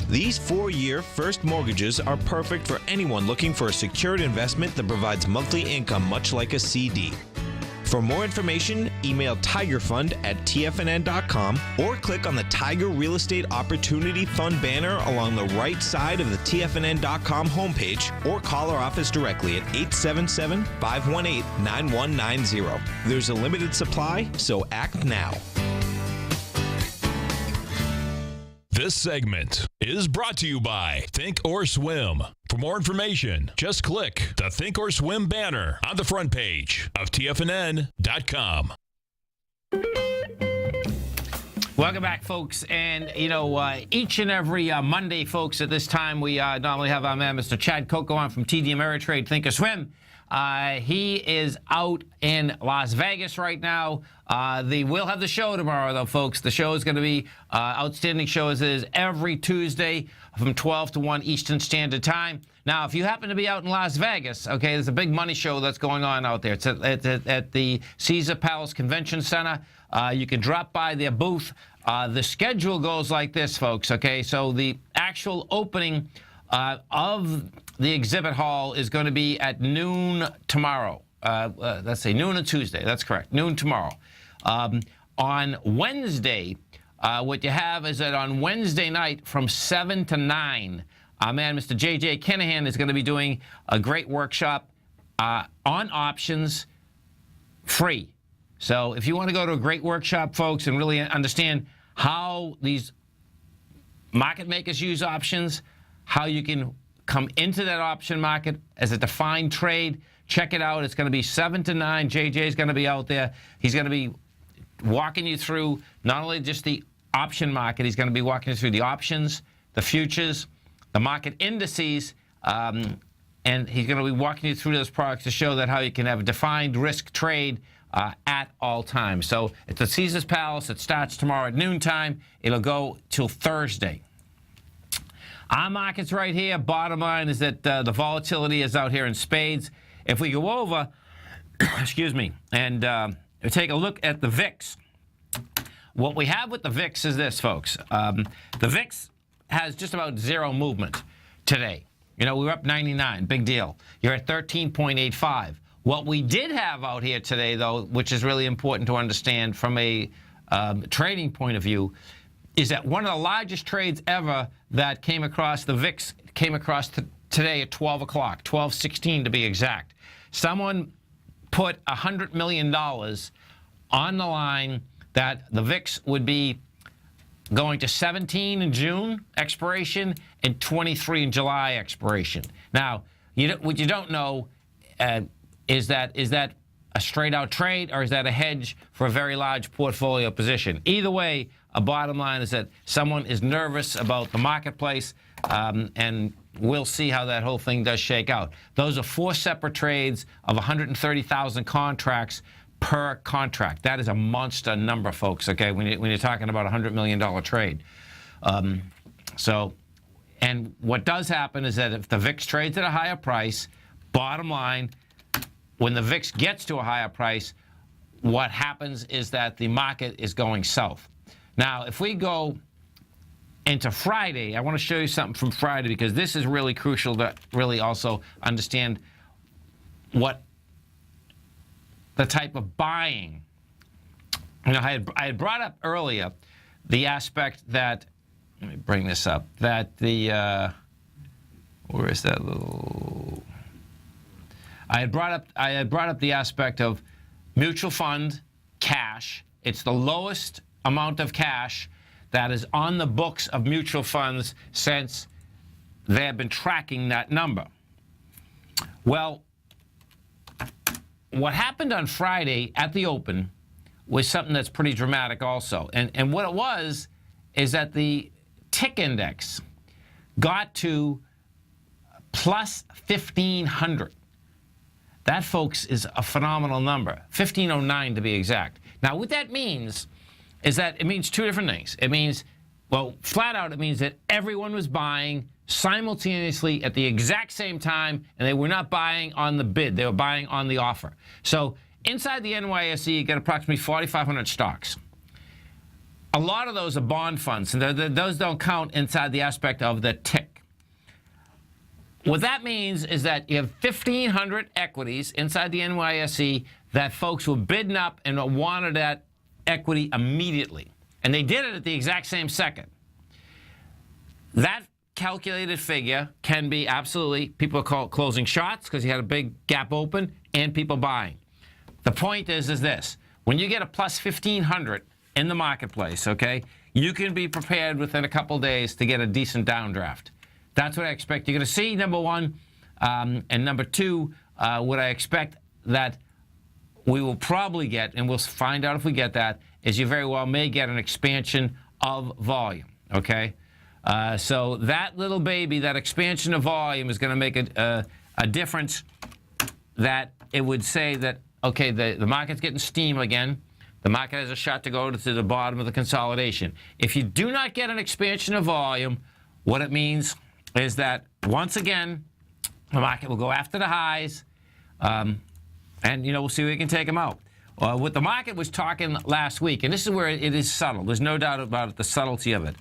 These 4-year first mortgages are perfect for anyone looking for a secured investment that provides monthly income much like a CD. For more information, email tigerfund@tfnn.com or click on the Tiger Real Estate Opportunity Fund banner along the right side of the tfnn.com homepage or call our office directly at 877-518-9190. There's a limited supply, so act now. This segment is brought to you by Think or Swim. For more information, just click the Think or Swim banner on the front page of TFNN.com. Welcome back, folks. And, each and every Monday, folks, at this time, we normally have our man, Mr. Chad Coco, on from TD Ameritrade Think or Swim. He is out in Las Vegas right now. We'll have the show tomorrow, though, folks. The show is going to be outstanding show as it is every Tuesday from 12 to 1 Eastern Standard Time. Now, if you happen to be out in Las Vegas, okay, there's a big money show that's going on out there. It's at the Caesar Palace Convention Center. You can drop by their booth. The schedule goes like this, folks, okay? So the actual opening of the exhibit hall is going to be at noon tomorrow. Let's say noon on Tuesday. That's correct. Noon tomorrow. On Wednesday, what you have is that on Wednesday night from 7 to 9, our man, Mr. J.J. Kinahan, is going to be doing a great workshop on options free. So if you want to go to a great workshop, folks, and really understand how these market makers use options, how you can come into that option market as a defined trade, check it out. It's going to be 7 to 9. JJ is going to be out there. He's going to be walking you through not only just the option market, he's going to be walking you through the options, the futures, the market indices, and he's going to be walking you through those products to show that how you can have a defined risk trade at all times. So it's at Caesar's Palace. It starts tomorrow at noontime. It'll go till Thursday. Our market's right here. Bottom line is that the volatility is out here in spades. If we go over, excuse me, and take a look at the VIX, what we have with the VIX is this, folks. The VIX has just about zero movement today. We were up 99, big deal. You're at 13.85. What we did have out here today, though, which is really important to understand from a trading point of view, is that one of the largest trades ever that came across the VIX came across today at 12 o'clock, 12:16 to be exact. Someone put $100 million on the line that the VIX would be going to 17 in June expiration and 23 in July expiration. Now, what you don't know is that a straight-out trade or is that a hedge for a very large portfolio position? Either way, a bottom line is that someone is nervous about the marketplace, and we'll see how that whole thing does shake out. Those are 4 separate trades of 130,000 contracts per contract. That is a monster number, folks, okay, when you're talking about a $100 million trade. So, and what does happen is that if the VIX trades at a higher price, bottom line, when the VIX gets to a higher price, what happens is that the market is going south. Now, if we go into Friday, I want to show you something from Friday because this is really crucial to really also understand what the type of buying. You know, I had brought up earlier the aspect that, let me bring this up, that the, where is that little, I had brought up the aspect of mutual fund cash. It's the lowest amount of cash that is on the books of mutual funds since they have been tracking that number. Well, what happened on Friday at the open was something that's pretty dramatic also. And what it was is that the tick index got to plus 1,500. That, folks, is a phenomenal number, 1,509 to be exact. Now, what that means is that it means two different things. It means, well, flat out, it means that everyone was buying simultaneously at the exact same time, and they were not buying on the bid. They were buying on the offer. So inside the NYSE, you get approximately 4,500 stocks. A lot of those are bond funds, and those don't count inside the aspect of the tick. What that means is that you have 1,500 equities inside the NYSE that folks were bidding up and wanted that equity immediately. And they did it at the exact same second. That calculated figure can be absolutely, people call it closing shots because you had a big gap open, and people buying. The point is this. When you get a plus 1,500 in the marketplace, okay, you can be prepared within a couple days to get a decent downdraft. That's what I expect you're going to see, number one. And number two, what I expect that we will probably get, and we'll find out if we get that, is you very well may get an expansion of volume, okay? So that little baby, that expansion of volume is going to make a difference that it would say that, okay, the market's getting steam again. The market has a shot to go to the bottom of the consolidation. If you do not get an expansion of volume, what it means is that, once again, the market will go after the highs, and, you know, we'll see if we can take them out. What the market was talking last week, and this is where it is subtle, there's no doubt about it, the subtlety of it,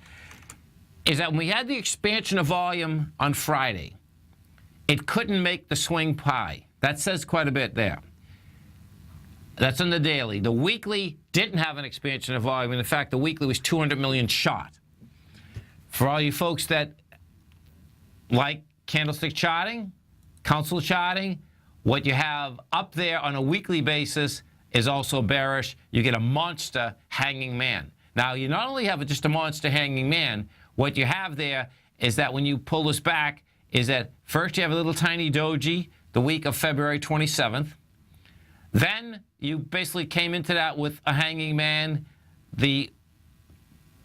is that when we had the expansion of volume on Friday, it couldn't make the swing pie. That says quite a bit there. That's on the daily. The weekly didn't have an expansion of volume. And in fact, the weekly was 200 million short. For all you folks that like candlestick charting, council charting, what you have up there on a weekly basis is also bearish. You get a monster hanging man. Now, you not only have just a monster hanging man, what you have there is that when you pull this back is that first you have a little tiny doji the week of February 27th. Then you basically came into that with a hanging man the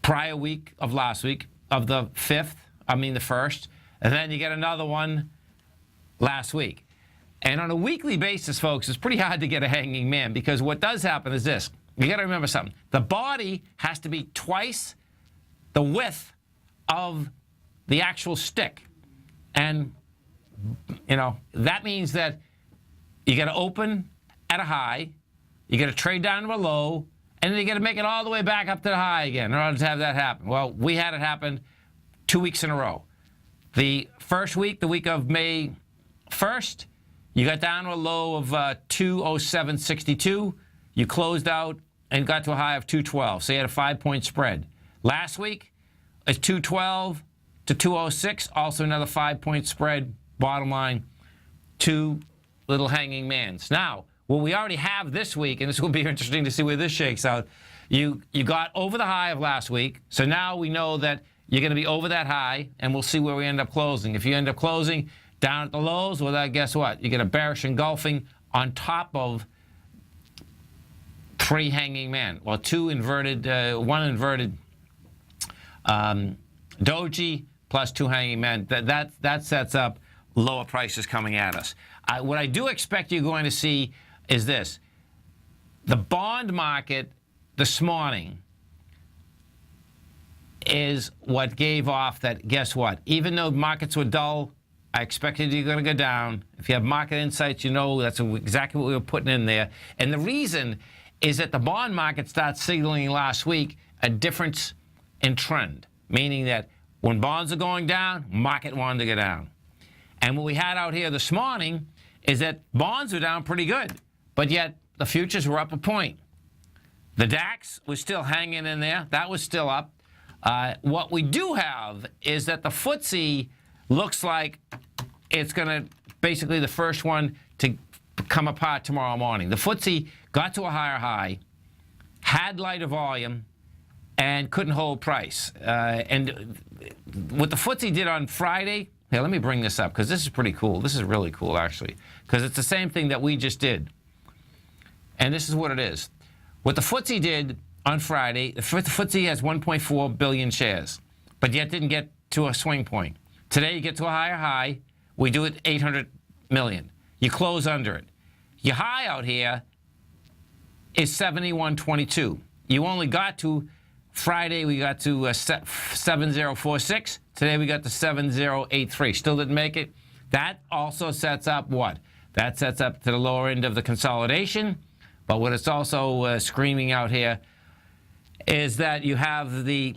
prior week of last week, of the 1st. And then you get another one last week. And on a weekly basis, folks, it's pretty hard to get a hanging man because what does happen is this. You got to remember something. The body has to be twice the width of the actual stick. And, you know, that means that you got to open at a high, you got to trade down to a low, and then you got to make it all the way back up to the high again in order to have that happen. Well, we had it happen 2 weeks in a row. The first week, the week of May 1st, you got down to a low of 207.62. You closed out and got to a high of 212. So you had a 5-point spread. Last week, it's 212 to 206, also another 5-point spread. Bottom line, two little hanging mans. Now, what we already have this week, and this will be interesting to see where this shakes out, you got over the high of last week, so now we know that you're going to be over that high, and we'll see where we end up closing. If you end up closing down at the lows, well, then guess what? You get a bearish engulfing on top of three hanging man. Well, one inverted doji plus two hanging men. That sets up lower prices coming at us. What I do expect you're going to see is this. The bond market this morning is what gave off that, guess what? Even though markets were dull, I expected you're going to go down. If you have market insights, you know that's exactly what we were putting in there. And the reason is that the bond market started signaling last week a difference in trend, meaning that when bonds are going down, market wanted to go down. And what we had out here this morning is that bonds were down pretty good, but yet the futures were up a point. The DAX was still hanging in there. That was still up. What we do have is that the FTSE looks like it's going to basically the first one to come apart tomorrow morning. The FTSE got to a higher high, had lighter volume, and couldn't hold price. And what the FTSE did on Friday, here, let me bring this up because this is pretty cool. This is really cool, actually, because it's the same thing that we just did. And this is what it is. What the FTSE did on Friday, the FTSE has 1.4 billion shares, but yet didn't get to a swing point. Today, you get to a higher high. We do it 800 million. You close under it. Your high out here is 71.22. You only got to, Friday, we got to 7046. Today, we got to 7083. Still didn't make it. That also sets up what? That sets up to the lower end of the consolidation. But what it's also screaming out here is that you have the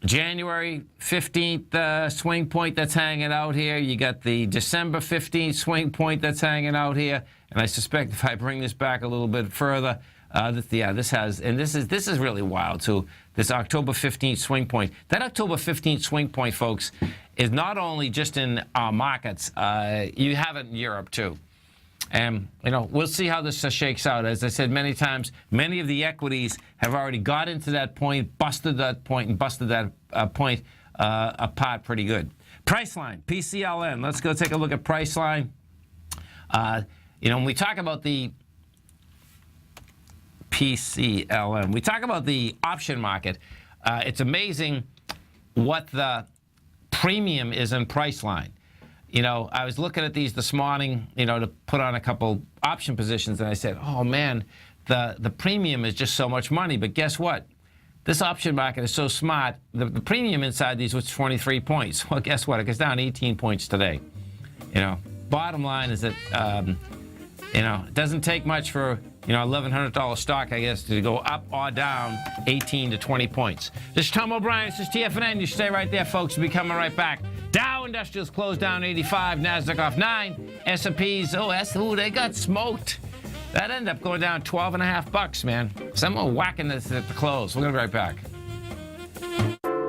January 15th swing point that's hanging out here. You got the December 15th swing point that's hanging out here. And I suspect if I bring this back a little bit further, this is really wild too. This October 15th swing point. That October 15th swing point, folks, is not only just in our markets. You have it in Europe too. And, we'll see how this shakes out. As I said many times, many of the equities have already got into that point, busted that point, and busted that point apart pretty good. Priceline, PCLN. Let's go take a look at Priceline. When we talk about the PCLN, we talk about the option market. It's amazing what the premium is in Priceline. I was looking at these this morning, to put on a couple option positions, and I said, oh, man, the premium is just so much money. But guess what? This option market is so smart. The premium inside these was 23 points. Well, guess what? It goes down 18 points today. Bottom line is that, it doesn't take much for, $1,100 stock, I guess, to go up or down 18 to 20 points. This is Tom O'Brien. This is TFNN. You stay right there, folks. We'll be coming right back. Dow Industrials closed down 85, NASDAQ off 9, S&Ps, they got smoked. That ended up going down $12.50, man. Someone whacking this at the close. We're going to be right back.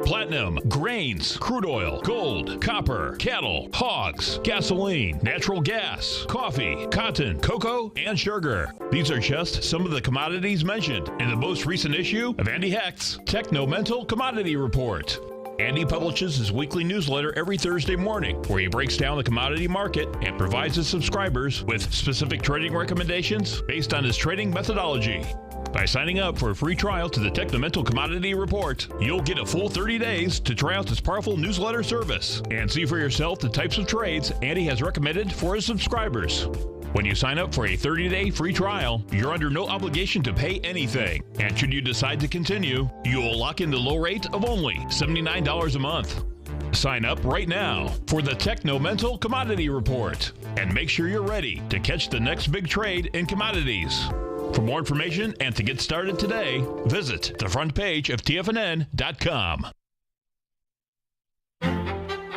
Platinum, grains, crude oil, gold, copper, cattle, hogs, gasoline, natural gas, coffee, cotton, cocoa, and sugar. These are just some of the commodities mentioned in the most recent issue of Andy Hecht's Technomental Commodity Report. Andy publishes his weekly newsletter every Thursday morning, where he breaks down the commodity market and provides his subscribers with specific trading recommendations based on his trading methodology. By signing up for a free trial to the Technomental Commodity Report, you'll get a full 30 days to try out this powerful newsletter service and see for yourself the types of trades Andy has recommended for his subscribers. When you sign up for a 30-day free trial, you're under no obligation to pay anything. And should you decide to continue, you'll lock in the low rate of only $79 a month. Sign up right now for the Technomental Commodity Report and make sure you're ready to catch the next big trade in commodities. For more information and to get started today, visit the front page of TFNN.com.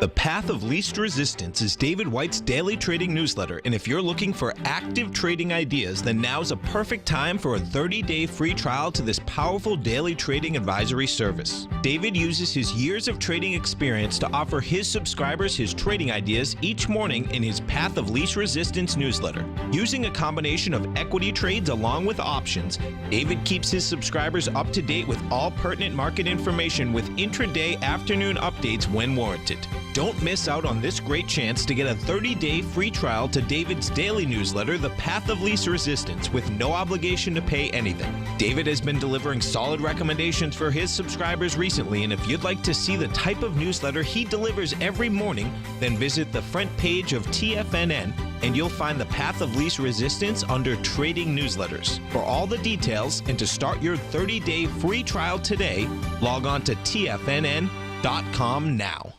The Path of Least Resistance is David White's daily trading newsletter, and if you're looking for active trading ideas, then now's a perfect time for a 30-day free trial to this powerful daily trading advisory service. David uses his years of trading experience to offer his subscribers his trading ideas each morning in his Path of Least Resistance newsletter. Using a combination of equity trades along with options, David keeps his subscribers up to date with all pertinent market information with intraday afternoon updates when warranted. Don't miss out on this great chance to get a 30-day free trial to David's daily newsletter, The Path of Least Resistance, with no obligation to pay anything. David has been delivering solid recommendations for his subscribers recently, and if you'd like to see the type of newsletter he delivers every morning, then visit the front page of TFNN, and you'll find The Path of Least Resistance under Trading Newsletters. For all the details and to start your 30-day free trial today, log on to TFNN.com. TFNN.com now.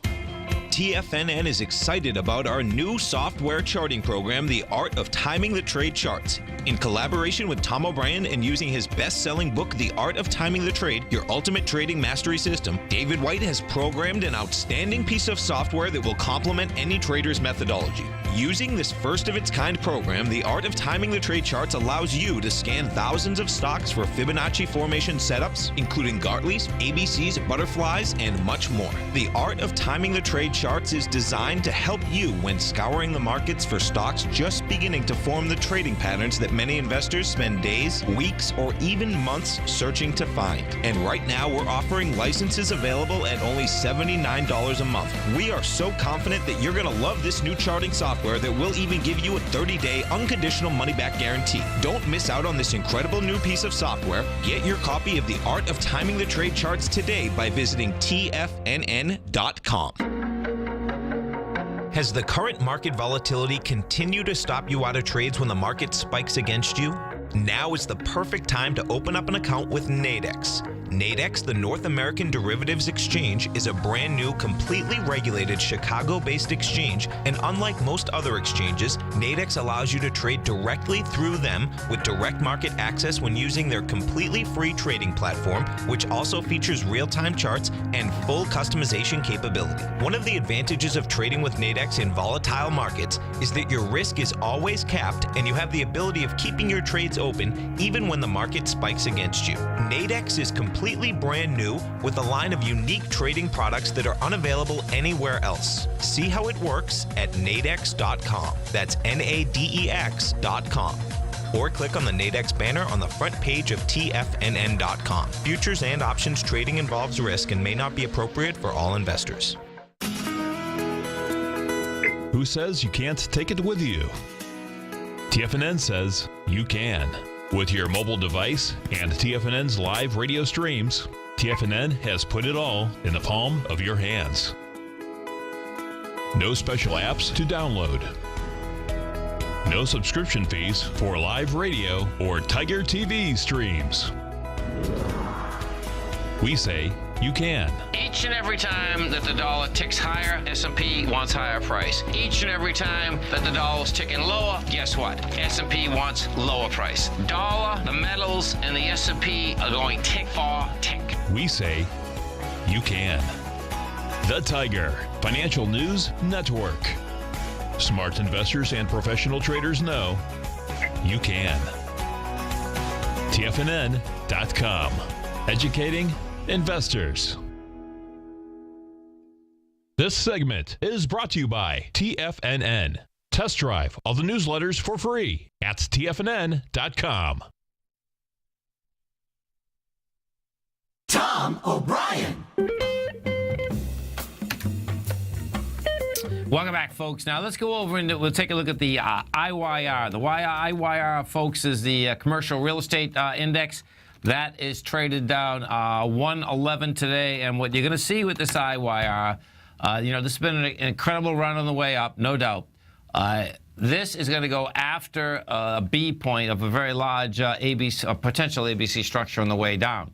TFNN is excited about our new software charting program, The Art of Timing the Trade Charts. In collaboration with Tom O'Brien and using his best-selling book, The Art of Timing the Trade, Your Ultimate Trading Mastery System, David White has programmed an outstanding piece of software that will complement any trader's methodology. Using this first-of-its-kind program, The Art of Timing the Trade Charts allows you to scan thousands of stocks for Fibonacci formation setups, including Gartley's, ABC's, butterflies, and much more. The Art of Timing the Trade Charts is designed to help you when scouring the markets for stocks just beginning to form the trading patterns that many investors spend days, weeks, or even months searching to find. And right now, we're offering licenses available at only $79 a month. We are so confident that you're going to love this new charting software that will even give you a 30-day unconditional money-back guarantee. Don't miss out on this incredible new piece of software. Get your copy of The Art of Timing the Trade Charts today by visiting TFNN.com. Has the current market volatility continued to stop you out of trades when the market spikes against you? Now is the perfect time to open up an account with Nadex. Nadex, the North American Derivatives Exchange, is a brand new, completely regulated Chicago-based exchange, and unlike most other exchanges, Nadex allows you to trade directly through them with direct market access when using their completely free trading platform, which also features real-time charts and full customization capability. One of the advantages of trading with Nadex in volatile markets is that your risk is always capped and you have the ability of keeping your trades open even when the market spikes against you. Nadex is completely brand new with a line of unique trading products that are unavailable anywhere else. See how it works at nadex.com. That's NADEX.com. Or click on the Nadex banner on the front page of TFNN.com. Futures and options trading involves risk and may not be appropriate for all investors. Who says you can't take it with you? TFNN says you can. With your mobile device and TFNN's live radio streams, TFNN has put it all in the palm of your hands. No special apps to download. No subscription fees for live radio or Tiger TV streams. We say you can. Each and every time that the dollar ticks higher, S&P wants higher price. Each and every time that the dollar's ticking lower, guess what? S&P wants lower price. Dollar, the metals, and the S&P are going tick for tick. We say you can. The Tiger Financial News Network. Smart investors and professional traders know you can. TFNN.com. Educating investors. This segment is brought to you by TFNN. Test drive all the newsletters for free at TFNN.com. Tom O'Brien. Welcome back, folks. Now let's go over and we'll take a look at the IYR. The IYR, folks, is the commercial real estate index. That is traded down 111 today. And what you're going to see with this IYR, this has been an incredible run on the way up, no doubt. This is going to go after a B point of a very large potential ABC structure on the way down.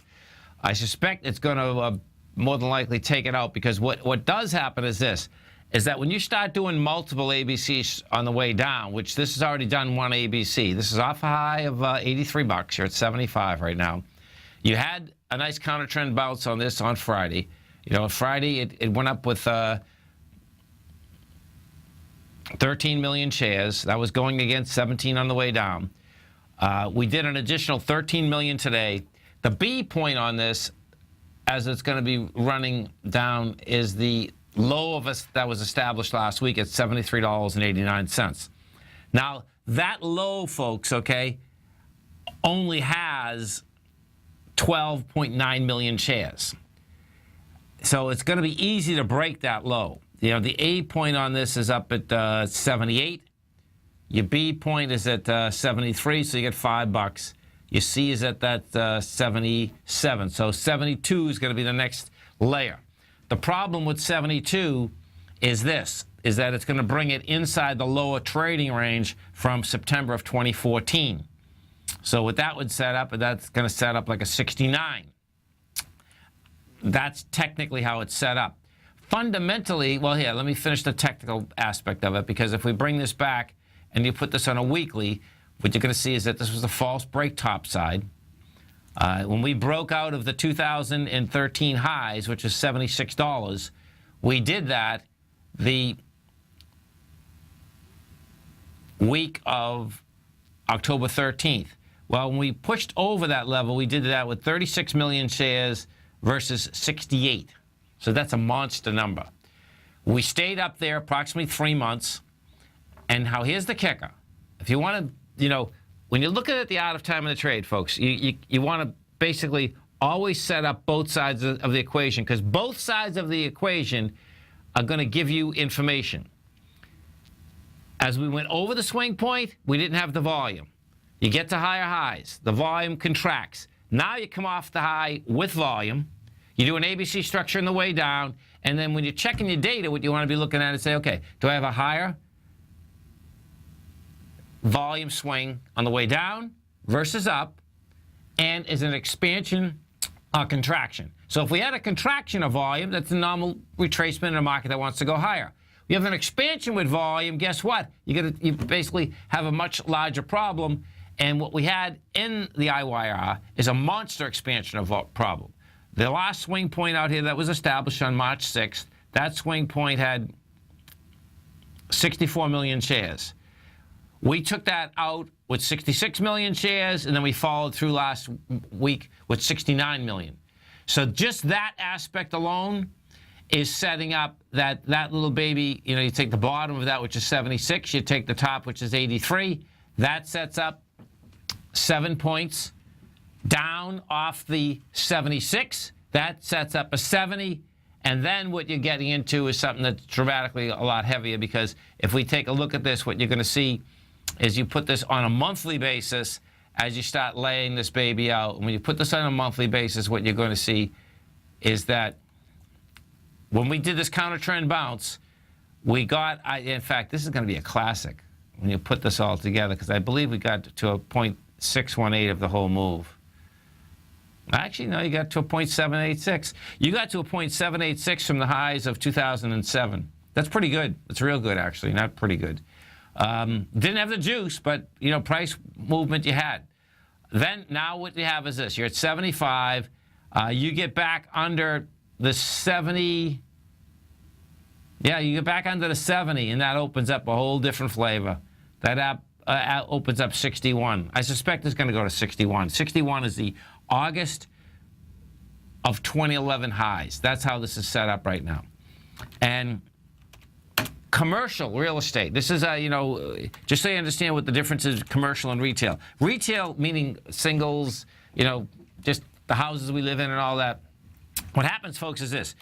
I suspect it's going to more than likely take it out, because what does happen is this, is that when you start doing multiple ABCs on the way down, which this has already done one ABC. This is off a high of 83 bucks. You're at 75 right now. You had a nice counter trend bounce on this on Friday. You know, Friday it went up with 13 million shares. That was going against 17 on the way down. We did an additional 13 million today. The B point on this, as it's going to be running down, is the low of us that was established last week at $73.89. Now, that low, folks, okay, only has 12.9 million shares. So it's going to be easy to break that low. You know, the A point on this is up at 78. Your B point is at 73, so you get $5. Your C is at that 77. So 72 is going to be the next layer. The problem with 72 is this, is that it's going to bring it inside the lower trading range from September of 2014. So what that would set up, that's going to set up like a 69. That's technically how it's set up. fundamentally, well, here, let me finish the technical aspect of it, because if we bring this back and you put this on a weekly, what you're going to see is that this was a false break topside. When we broke out of the 2013 highs, which is $76, we did that the week of October 13th. Well, when we pushed over that level, we did that with 36 million shares versus 68. So that's a monster number. We stayed up there approximately 3 months. And here's the kicker. If you want to, when you're looking at the out of time of the trade, folks, you want to basically always set up both sides of the equation, because both sides of the equation are going to give you information. As we went over the swing point, we didn't have the volume. You get to higher highs, the volume contracts. Now you come off the high with volume. You do an ABC structure on the way down, and then when you're checking your data, what you want to be looking at is say, okay, do I have a higher volume swing on the way down versus up, and is it an expansion or contraction? So if we had a contraction of volume, that's a normal retracement in a market that wants to go higher. You have an expansion with volume, guess what? You basically have a much larger problem. And what we had in the IYR is a monster expansion of problem. The last swing point out here that was established on March 6th, that swing point had 64 million shares. We took that out with 66 million shares, and then we followed through last week with 69 million. So just that aspect alone is setting up that little baby. You take the bottom of that, which is 76, you take the top, which is 83. That sets up 7 points down off the 76. That sets up a 70. And then what you're getting into is something that's dramatically a lot heavier, because if we take a look at this, what you're going to see is you put this on a monthly basis as you start laying this baby out. And when you put this on a monthly basis, what you're going to see is that when we did this counter trend bounce, we got, in fact, this is going to be a classic when you put this all together, because I believe we got to a 0.618 of the whole move. Actually, no, you got to a 0.786. You got to a 0.786 from the highs of 2007. That's pretty good. That's real good, actually, not pretty good. Didn't have the juice, but, price movement you had. Then, now what you have is this. You're at 75. You get back under the 70. Yeah, you get back under the 70, and that opens up a whole different flavor. That opens up 61. I suspect it's going to go to 61. 61 is the August of 2011 highs. That's how this is set up right now. And commercial real estate. This is, just so you understand what the difference is, commercial and retail. Retail meaning singles, just the houses we live in and all that. What happens, folks, is this.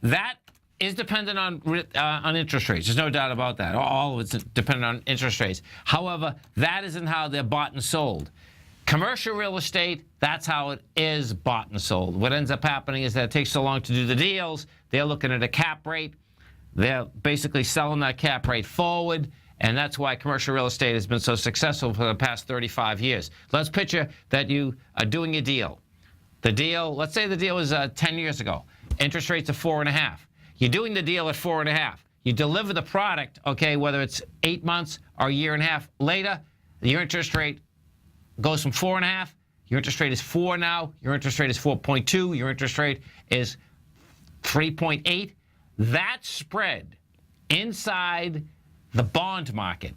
That is dependent on interest rates. There's no doubt about that. All of it's dependent on interest rates. However, that isn't how they're bought and sold. Commercial real estate, that's how it is bought and sold. What ends up happening is that it takes so long to do the deals. They're looking at a cap rate. They're basically selling that cap rate forward, and that's why commercial real estate has been so successful for the past 35 years. Let's picture that you are doing a deal. The deal, let's say the deal was 10 years ago. Interest rates are 4.5. You're doing the deal at 4.5. You deliver the product, okay, whether it's 8 months or a year and a half later, your interest rate goes from 4.5. Your interest rate is 4 now. Your interest rate is 4.2. Your interest rate is 3.8. That spread inside the bond market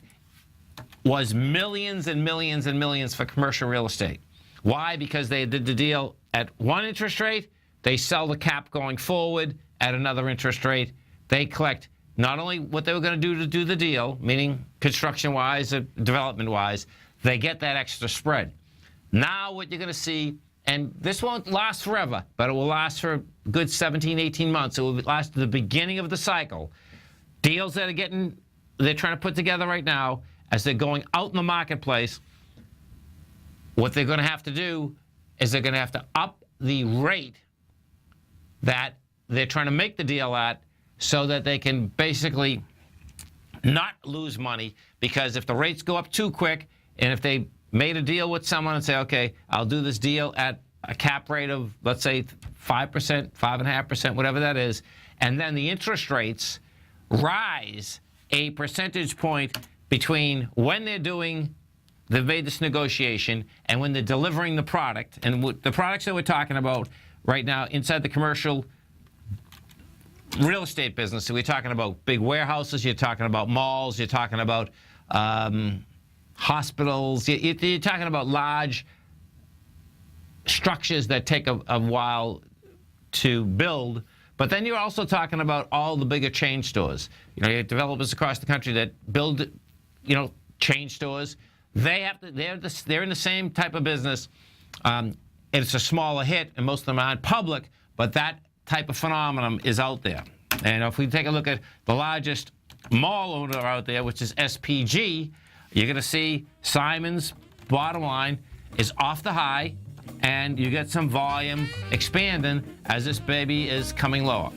was millions and millions and millions for commercial real estate. Why? Because they did the deal at one interest rate. They sell the cap going forward at another interest rate. They collect not only what they were going to do the deal, meaning construction-wise or development-wise, they get that extra spread. Now what you're going to see, and this won't last forever, but it will last for a good 17, 18 months. It will last to the beginning of the cycle. Deals that they're trying to put together right now, as they're going out in the marketplace, what they're going to have to do is they're going to have to up the rate that they're trying to make the deal at, so that they can basically not lose money. Because if the rates go up too quick, and if they made a deal with someone and say, okay, I'll do this deal at a cap rate of, let's say, 5%, 5.5%, whatever that is, and then the interest rates rise a percentage point between when they've made this negotiation and when they're delivering the product. And the products that we're talking about right now inside the commercial real estate business, so we're talking about big warehouses, you're talking about malls, you're talking about hospitals, you're talking about large structures that take a while to build. But then you're also talking about all the bigger chain stores. You have developers across the country that build, chain stores. They're in the same type of business. It's a smaller hit, and most of them aren't public, but that type of phenomenon is out there. And if we take a look at the largest mall owner out there, which is SPG, you're going to see Simon's bottom line is off the high, and you get some volume expanding as this baby is coming lower.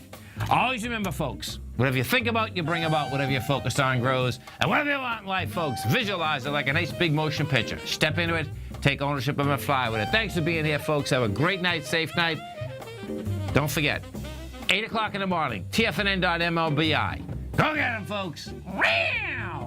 Always remember, folks, whatever you think about, you bring about. Whatever you focus on grows. And whatever you want in life, folks, visualize it like a nice big motion picture. Step into it, take ownership of it, fly with it. Thanks for being here, folks. Have a great night, safe night. Don't forget, 8 o'clock in the morning, TFNN.MLBI. Go get them, folks. Meow!